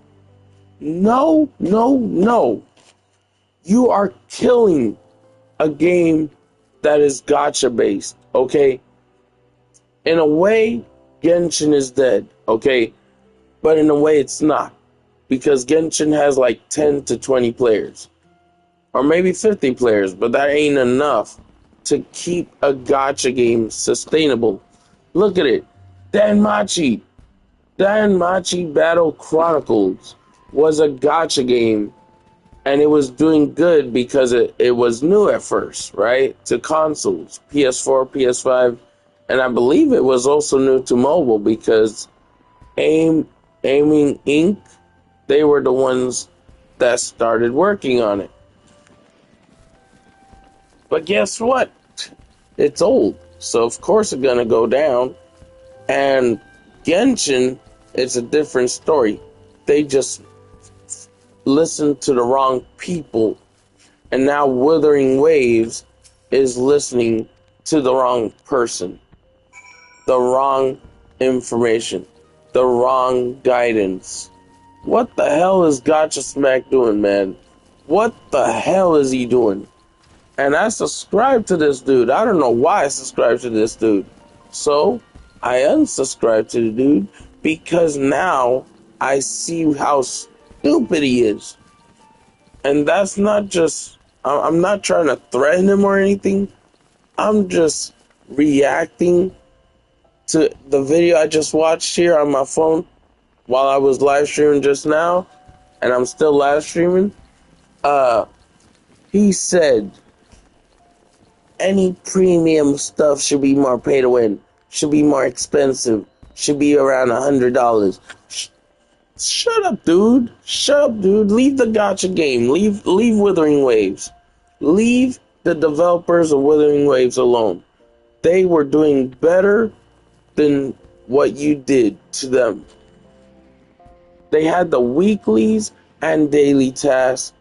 No, no, no. You are killing a game that is gacha based, okay? In a way, Genshin is dead, okay? But in a way, it's not. Because Genshin has like 10 to 20 players. Or maybe 50 players, but that ain't enough to keep a gacha game sustainable. Look at it. Danmachi Battle Chronicles was a gacha game, and it was doing good because it was new at first, right? To consoles, PS4, PS5, and I believe it was also new to mobile because Aiming Inc., they were the ones that started working on it. But guess what? It's old, so of course it's gonna go down. And Genshin, it's a different story. They just listened to the wrong people, and now Wuthering Waves is listening to the wrong person, the wrong information, the wrong guidance. What the hell is Gotcha Smack doing, man? What the hell is he doing? And I subscribed to this dude. I don't know why I subscribed to this dude. So I unsubscribed to the dude because now I see how stupid he is. And that's not just, I'm not trying to threaten him or anything. I'm just reacting to the video I just watched here on my phone while I was live streaming just now, and I'm still live streaming. He said any premium stuff should be more pay to win, should be more expensive, should be around $100. Shut up, dude. Shut up, dude. Leave the gacha game. Leave Wuthering Waves. Leave the developers of Wuthering Waves alone. They were doing better than what you did to them. They had the weeklies and daily tasks,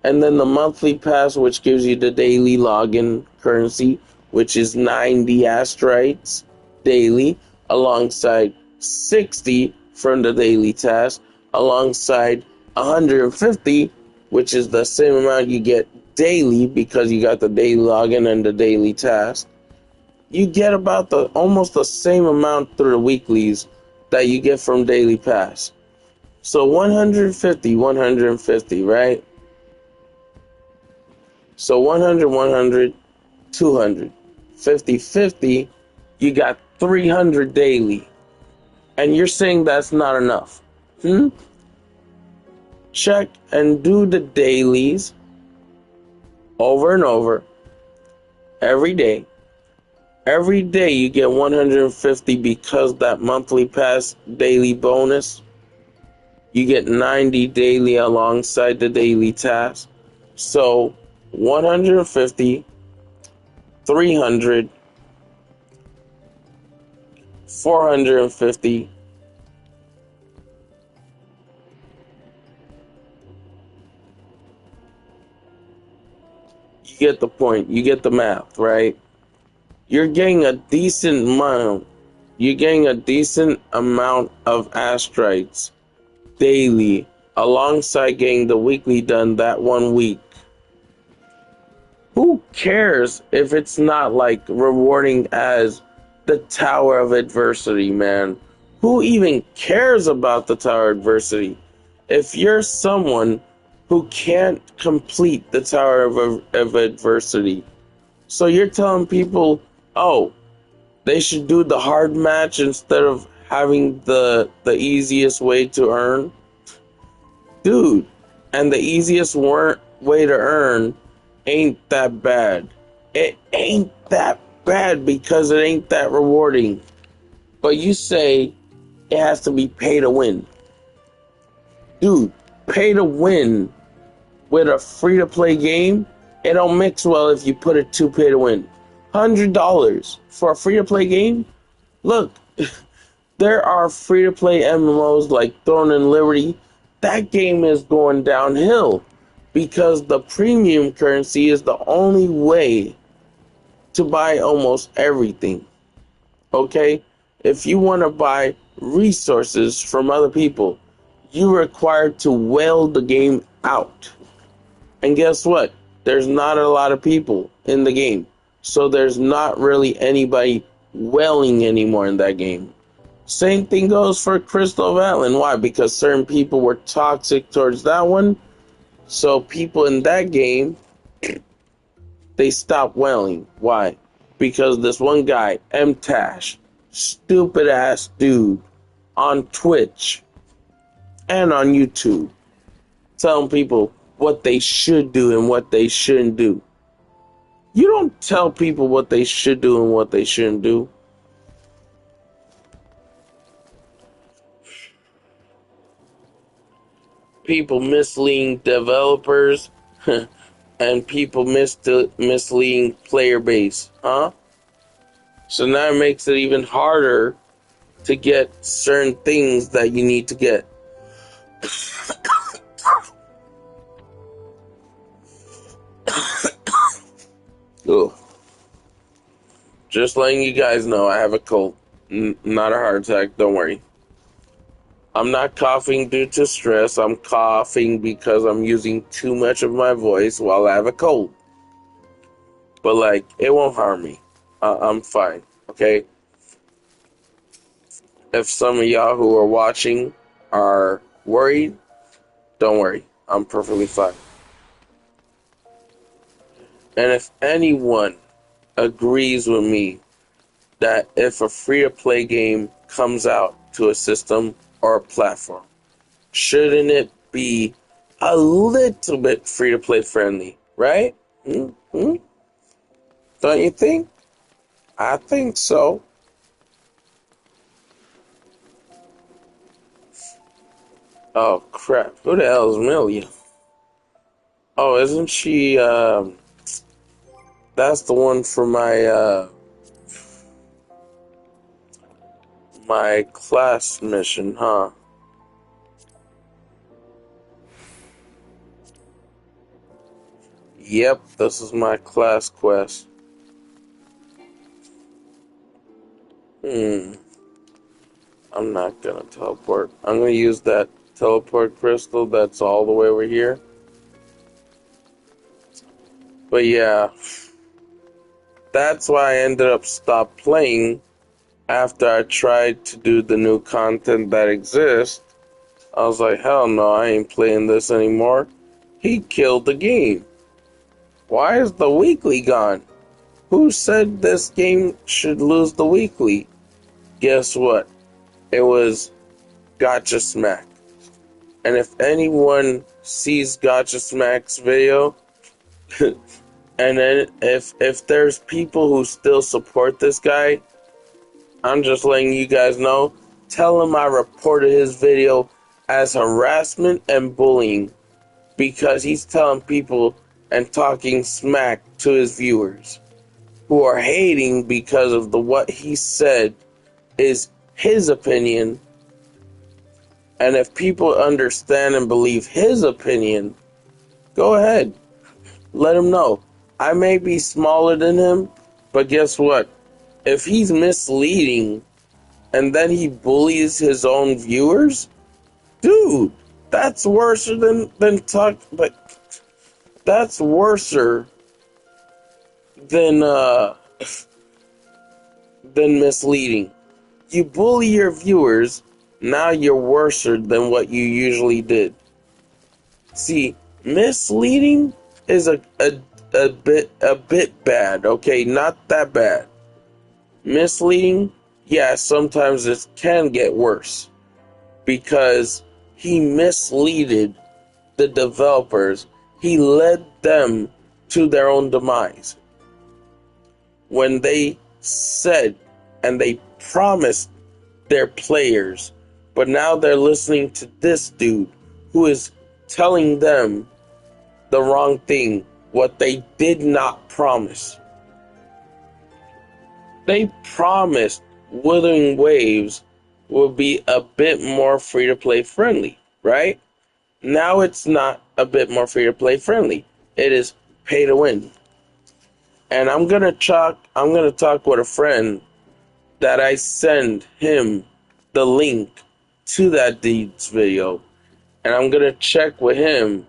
And then the monthly pass, which gives you the daily login currency, which is 90 astrites daily, alongside 60 from the daily task, alongside 150, which is the same amount you get daily because you got the daily login and the daily task. You get about almost the same amount through the weeklies that you get from daily pass. So 150, right? So 100, 100, 200, 50, 50, you got 300 daily. And you're saying that's not enough. Check and do the dailies over and over every day. Every day you get 150 because that monthly pass daily bonus. You get 90 daily alongside the daily task. So 150, 300, 450, you get the point. You get the math, right? You're getting a decent amount. You're getting a decent amount of astrites daily alongside getting the weekly done that 1 week. Who cares if it's not like rewarding as the Tower of Adversity, man? Who even cares about the Tower of Adversity? If you're someone who can't complete the Tower of Adversity, so you're telling people, oh, they should do the hard match instead of having the easiest way to earn? Dude, and the easiest way to earn ain't that bad. It ain't that bad because it ain't that rewarding. But you say it has to be pay to win. Dude, pay to win with a free-to-play game, it don't mix well if you put it to pay to win. $100 for a free-to-play game? Look, there are free-to-play MMOs like Throne and Liberty. That game is going downhill because the premium currency is the only way to buy almost everything. Okay? If you want to buy resources from other people, you're required to whale the game out. And guess what? There's not a lot of people in the game. So there's not really anybody whaling anymore in that game. Same thing goes for Crystal Valen. Why? Because certain people were toxic towards that one. So people in that game, they stopped whaling. Why? Because this one guy, MTash, stupid ass dude, on Twitch and on YouTube, telling people what they should do and what they shouldn't do. You don't tell people what they should do and what they shouldn't do. People misleading developers and people misleading player base, huh? So now it makes it even harder to get certain things that you need to get. Ugh. Just letting you guys know, I have a cold, not a heart attack. Don't worry. I'm not coughing due to stress. I'm coughing because I'm using too much of my voice while I have a cold. But, like, it won't harm me. I'm fine, okay? If some of y'all who are watching are worried, don't worry. I'm perfectly fine. And if anyone agrees with me that if a free-to-play game comes out to a system or a platform, shouldn't it be a little bit free-to-play friendly, right? Don't you think? I think so. Oh, crap. Who the hell is Millie? Oh, isn't she, that's the one for my class mission, huh? Yep, this is my class quest. I'm not gonna teleport. I'm gonna use that teleport crystal that's all the way over here. But yeah, that's why I ended up stop playing after I tried to do the new content that exists. I was like, hell no, I ain't playing this anymore. He killed the game. Why is the weekly gone? Who said this game should lose the weekly? Guess what? It was Gotcha Smack. And if anyone sees Gotcha Smack's video, and then if there's people who still support this guy, I'm just letting you guys know, tell him I reported his video as harassment and bullying because he's telling people and talking smack to his viewers who are hating because of what he said is his opinion. And if people understand and believe his opinion, go ahead. Let him know. I may be smaller than him, but guess what? If he's misleading and then he bullies his own viewers, dude, that's worse than talk. But that's worse than misleading. You bully your viewers, now you're worse than what you usually did. See, misleading is a bit bad, okay? Not that bad. Misleading, yeah, sometimes it can get worse because he misleaded the developers. He led them to their own demise. When they said and they promised their players, but now they're listening to this dude who is telling them the wrong thing, what they did not promise. They promised Wuthering Waves would be a bit more free-to-play friendly, right? Now it's not a bit more free-to-play friendly. It is pay to win. And I'm gonna talk with a friend that I send him the link to that dude's video, and I'm gonna check with him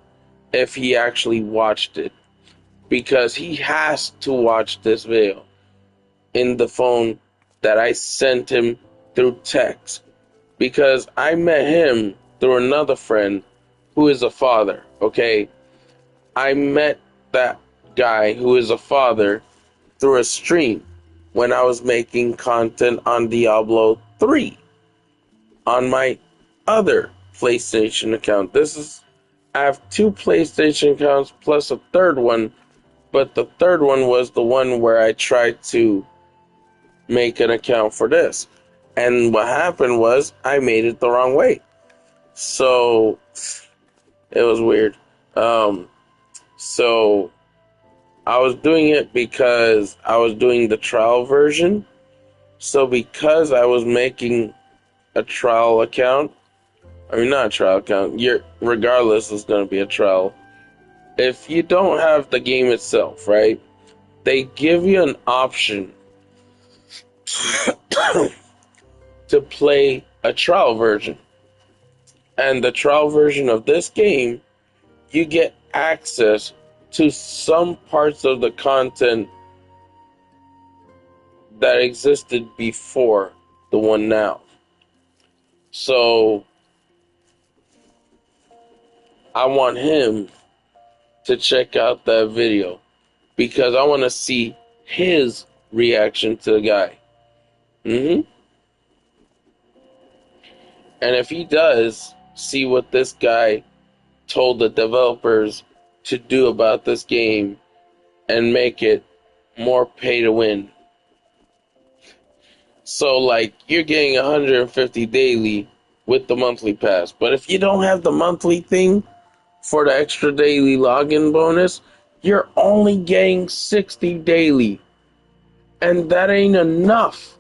if he actually watched it, because he has to watch this video in the phone that I sent him through text, because I met him through another friend who is a father, okay? I met that guy who is a father through a stream when I was making content on Diablo 3 on my other PlayStation account. I have 2 PlayStation accounts plus a third one, but the third one was the one where I tried to make an account for this. And what happened was I made it the wrong way. So it was weird. So I was doing it because I was doing the trial version. So because I was making a trial account, not a trial account, regardless it's going to be a trial. If you don't have the game itself, right, they give you an option to play a trial version. And the trial version of this game, you get access to some parts of the content that existed before the one now. So I want him to check out that video because I want to see his reaction to the guy. And if he does see what this guy told the developers to do about this game and make it more pay to win. So like you're getting 150 daily with the monthly pass, but if you don't have the monthly thing for the extra daily login bonus, you're only getting 60 daily. And that ain't enough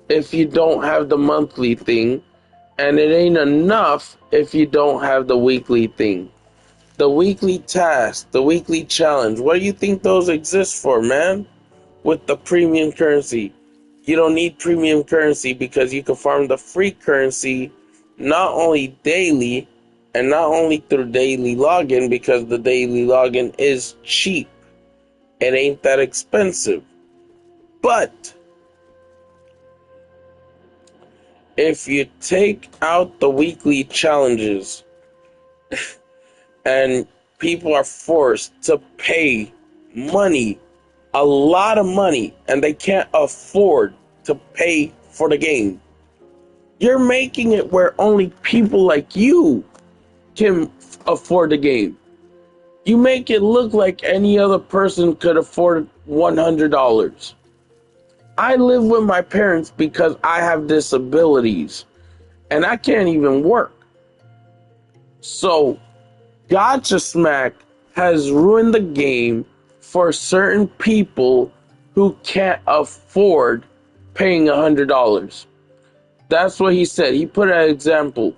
if you don't have the monthly thing, and it ain't enough if you don't have the weekly thing. the weekly task, the weekly challenge. What do you think those exist for, man? With the premium currency. You don't need premium currency because you can farm the free currency not only daily and not only through daily login, because the daily login is cheap. It ain't that expensive. But if you take out the weekly challenges and people are forced to pay money, a lot of money, and they can't afford to pay for the game, you're making it where only people like you can afford the game. You make it look like any other person could afford $100. I live with my parents because I have disabilities and I can't even work. So, Gotcha Smack has ruined the game for certain people who can't afford paying $100. That's what he said. He put an example.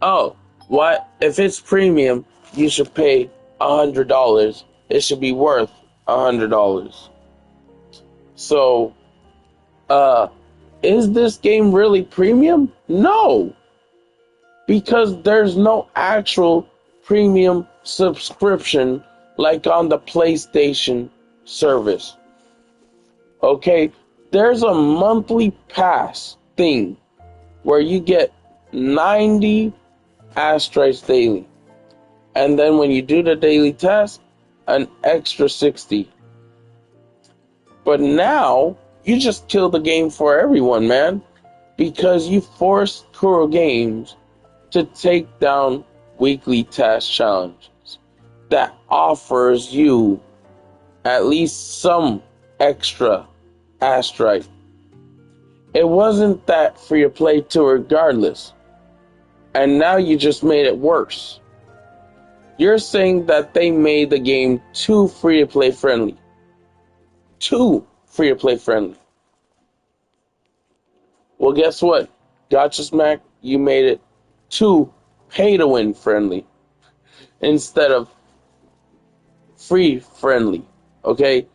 Oh, what? If it's premium, you should pay $100. It should be worth $100. So, is this game really premium? No, because there's no actual premium subscription like on the PlayStation service. Okay, there's a monthly pass thing where you get 90 asteroids daily. And then when you do the daily test, an extra 60. But now, you just kill the game for everyone, man. Because you forced Kuro Games to take down weekly task challenges that offers you at least some extra asteroid. It wasn't that free to play too regardless. And now you just made it worse. You're saying that they made the game too free to play friendly. Too free to play friendly. Well, guess what? Gotcha Smack, you made it too pay to win friendly instead of free friendly. Okay?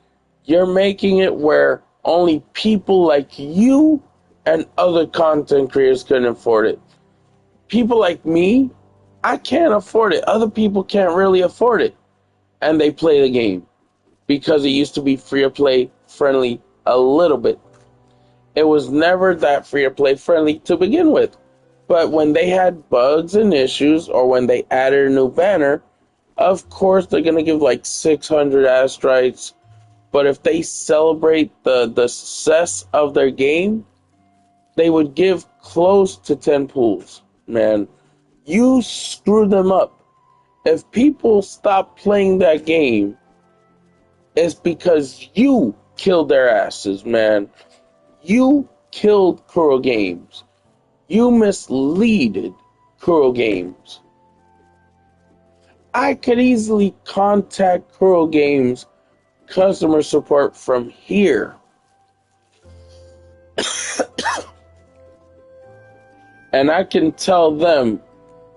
You're making it where only people like you and other content creators can afford it. People like me, I can't afford it. Other people can't really afford it. And they play the game because it used to be free to play friendly a little bit. It was never that free to play friendly to begin with. But when they had bugs and issues, or when they added a new banner, of course they're going to give like 600 asteroids. But if they celebrate the success of their game, they would give close to 10 pools. Man, you screw them up. If people stop playing that game, it's because you killed their asses, man. You killed Kuro Games. You misleaded Kuro Games. I could easily contact Kuro Games customer support from here. And I can tell them,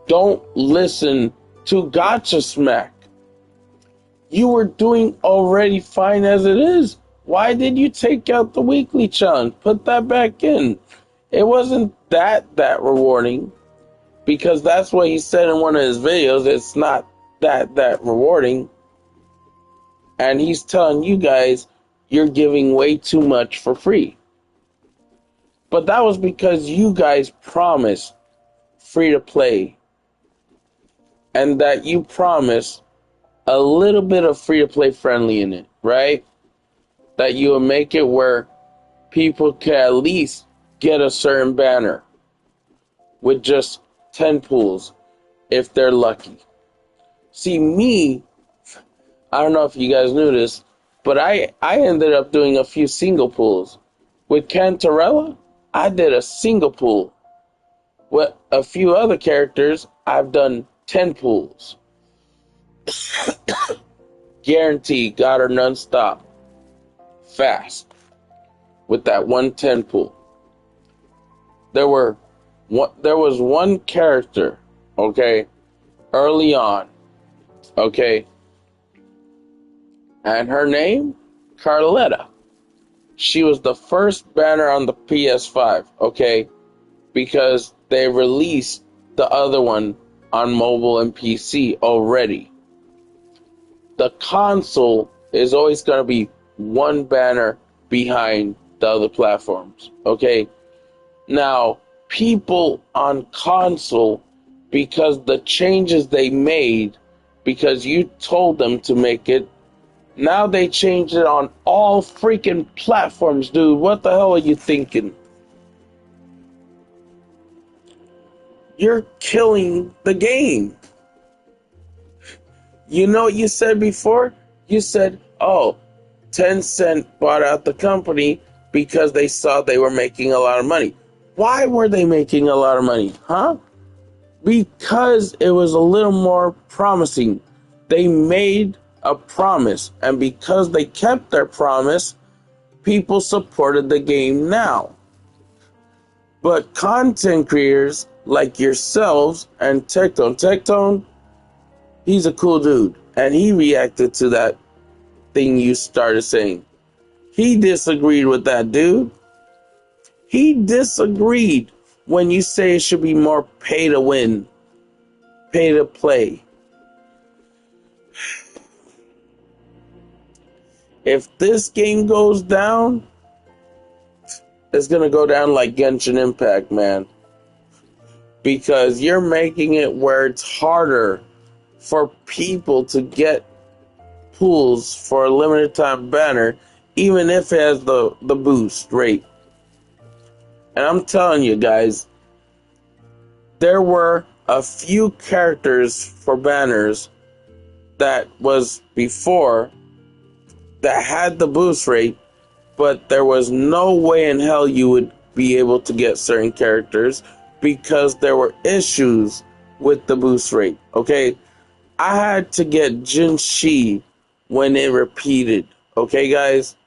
don't listen to Gotcha Smack. You were doing already fine as it is. Why did you take out the weekly challenge? Put that back in. It wasn't that rewarding, because that's what he said in one of his videos. It's not that rewarding. And he's telling you guys you're giving way too much for free. But that was because you guys promised free to play. And that you promised a little bit of free to play friendly in it, right? That you will make it where people can at least get a certain banner with just 10 pools if they're lucky. See, me, I don't know if you guys knew this, but I ended up doing a few single pools. With Cantarella, I did a single pool. With a few other characters, I've done 10 pools. Guaranteed, got her non-stop. Fast. With that 110 pool. There was one character, okay, early on, Okay. And her name? Carletta. She was the first banner on the PS5, okay? Because they released the other one on mobile and PC already. The console is always going to be one banner behind the other platforms, okay? Now, people on console, because the changes they made, because you told them to make it, now they changed it on all freaking platforms, dude. What the hell are you thinking? You're killing the game. You know what you said before? You said, oh, Tencent bought out the company because they saw they were making a lot of money. Why were they making a lot of money? Huh? Because it was a little more promising. They made a promise, and because they kept their promise, people supported the game now. But content creators like yourselves and Tectone, he's a cool dude, and he reacted to that thing you started saying. He disagreed with that, dude. He disagreed when you say it should be more pay to win, pay to play. If this game goes down, it's going to go down like Genshin Impact, man. Because you're making it where it's harder for people to get pools for a limited time banner, even if it has the boost rate. And I'm telling you guys, there were a few characters for banners that was before that had the boost rate, but there was no way in hell you would be able to get certain characters because there were issues with the boost rate, okay? I had to get Jin Shi when it repeated, okay, guys?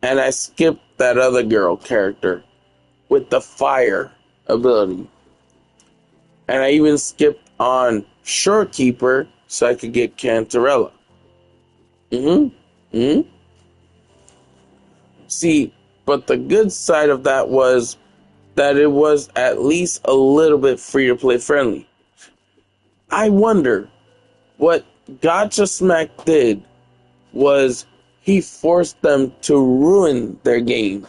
And I skipped that other girl character with the fire ability. And I even skipped on Shorekeeper so I could get Cantarella. See, but the good side of that was that it was at least a little bit free-to-play friendly. I wonder what Gotcha Smack did was he forced them to ruin their game.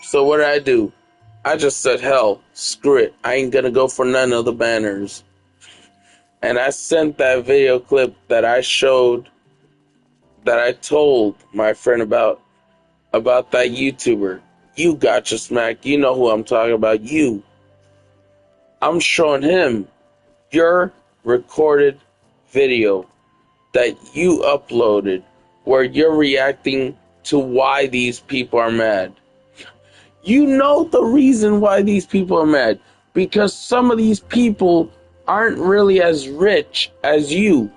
So what did I do? I just said, hell, screw it. I ain't gonna go for none of the banners. And I sent that video clip that I showed, that I told my friend about that YouTuber. You Gotcha Smack, you know who I'm talking about, you. I'm showing him your recorded video that you uploaded where you're reacting to why these people are mad. You know the reason why these people are mad. Because some of these people aren't really as rich as you.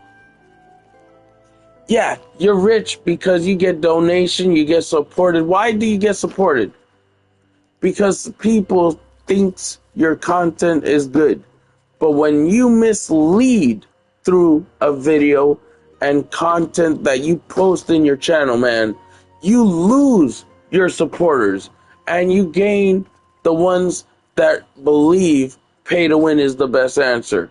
Yeah, you're rich because you get donation, you get supported. Why do you get supported? Because people thinks your content is good. But when you mislead through a video and content that you post in your channel, man, you lose your supporters and you gain the ones that believe pay to win is the best answer.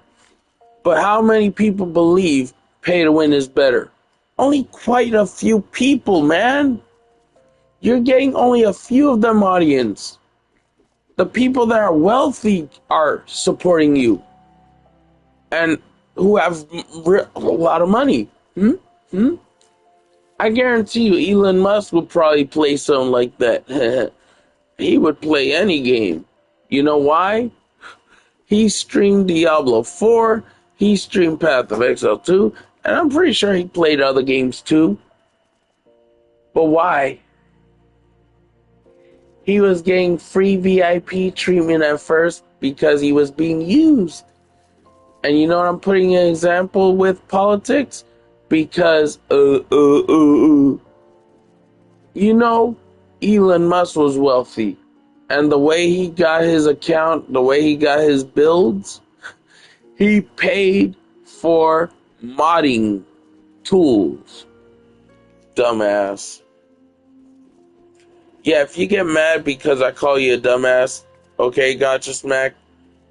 But how many people believe pay to win is better? Only quite a few people, man. You're getting only a few of them audience. The people that are wealthy are supporting you. And who have a lot of money. I guarantee you Elon Musk would probably play something like that. He would play any game. You know why? He streamed Diablo 4, he streamed Path of Exile 2, and I'm pretty sure he played other games too. But why? He was getting free VIP treatment at first because he was being used. And you know what I'm putting an example with politics? Because, you know, Elon Musk was wealthy. And the way he got his account, the way he got his builds, he paid for modding tools. Dumbass. Yeah, if you get mad because I call you a dumbass, okay, Gotcha Smack,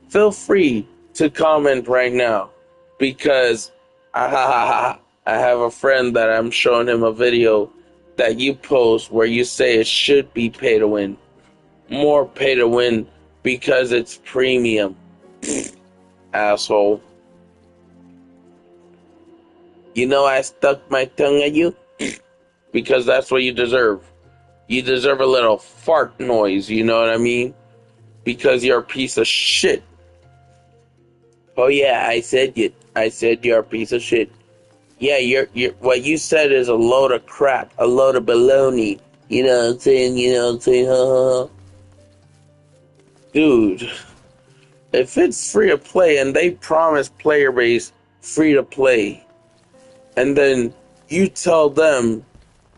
feel free to comment right now. Because I have a friend that I'm showing him a video that you post where you say it should be pay to win. More pay to win because it's premium. Asshole. You know I stuck my tongue at you? Because that's what you deserve. You deserve a little fart noise, you know what I mean? Because you're a piece of shit. Oh yeah, I said you're a piece of shit. Yeah, you're what you said is a load of crap, a load of baloney. You know what I'm saying? You know what I'm saying? Dude, if it's free to play and they promise player base free to play, and then you tell them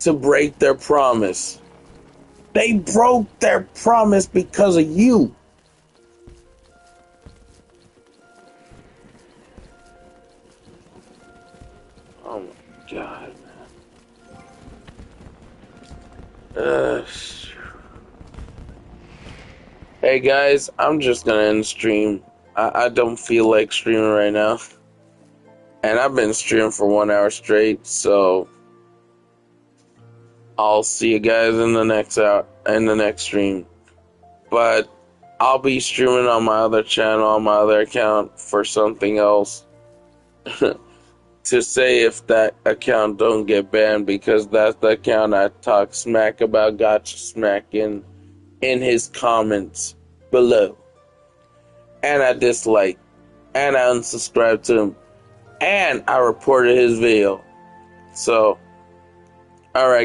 to break their promise, they broke their promise because of you. Oh my god, man. Hey guys, I'm just gonna end stream. I don't feel like streaming right now. And I've been streaming for 1 hour straight, so I'll see you guys in the next stream. But I'll be streaming on my other channel, on my other account for something else. To say if that account don't get banned, because that's the account I talk smack about Gotcha Smack in his comments below. And I dislike, and I unsubscribed to him, and I reported his video. So, alright.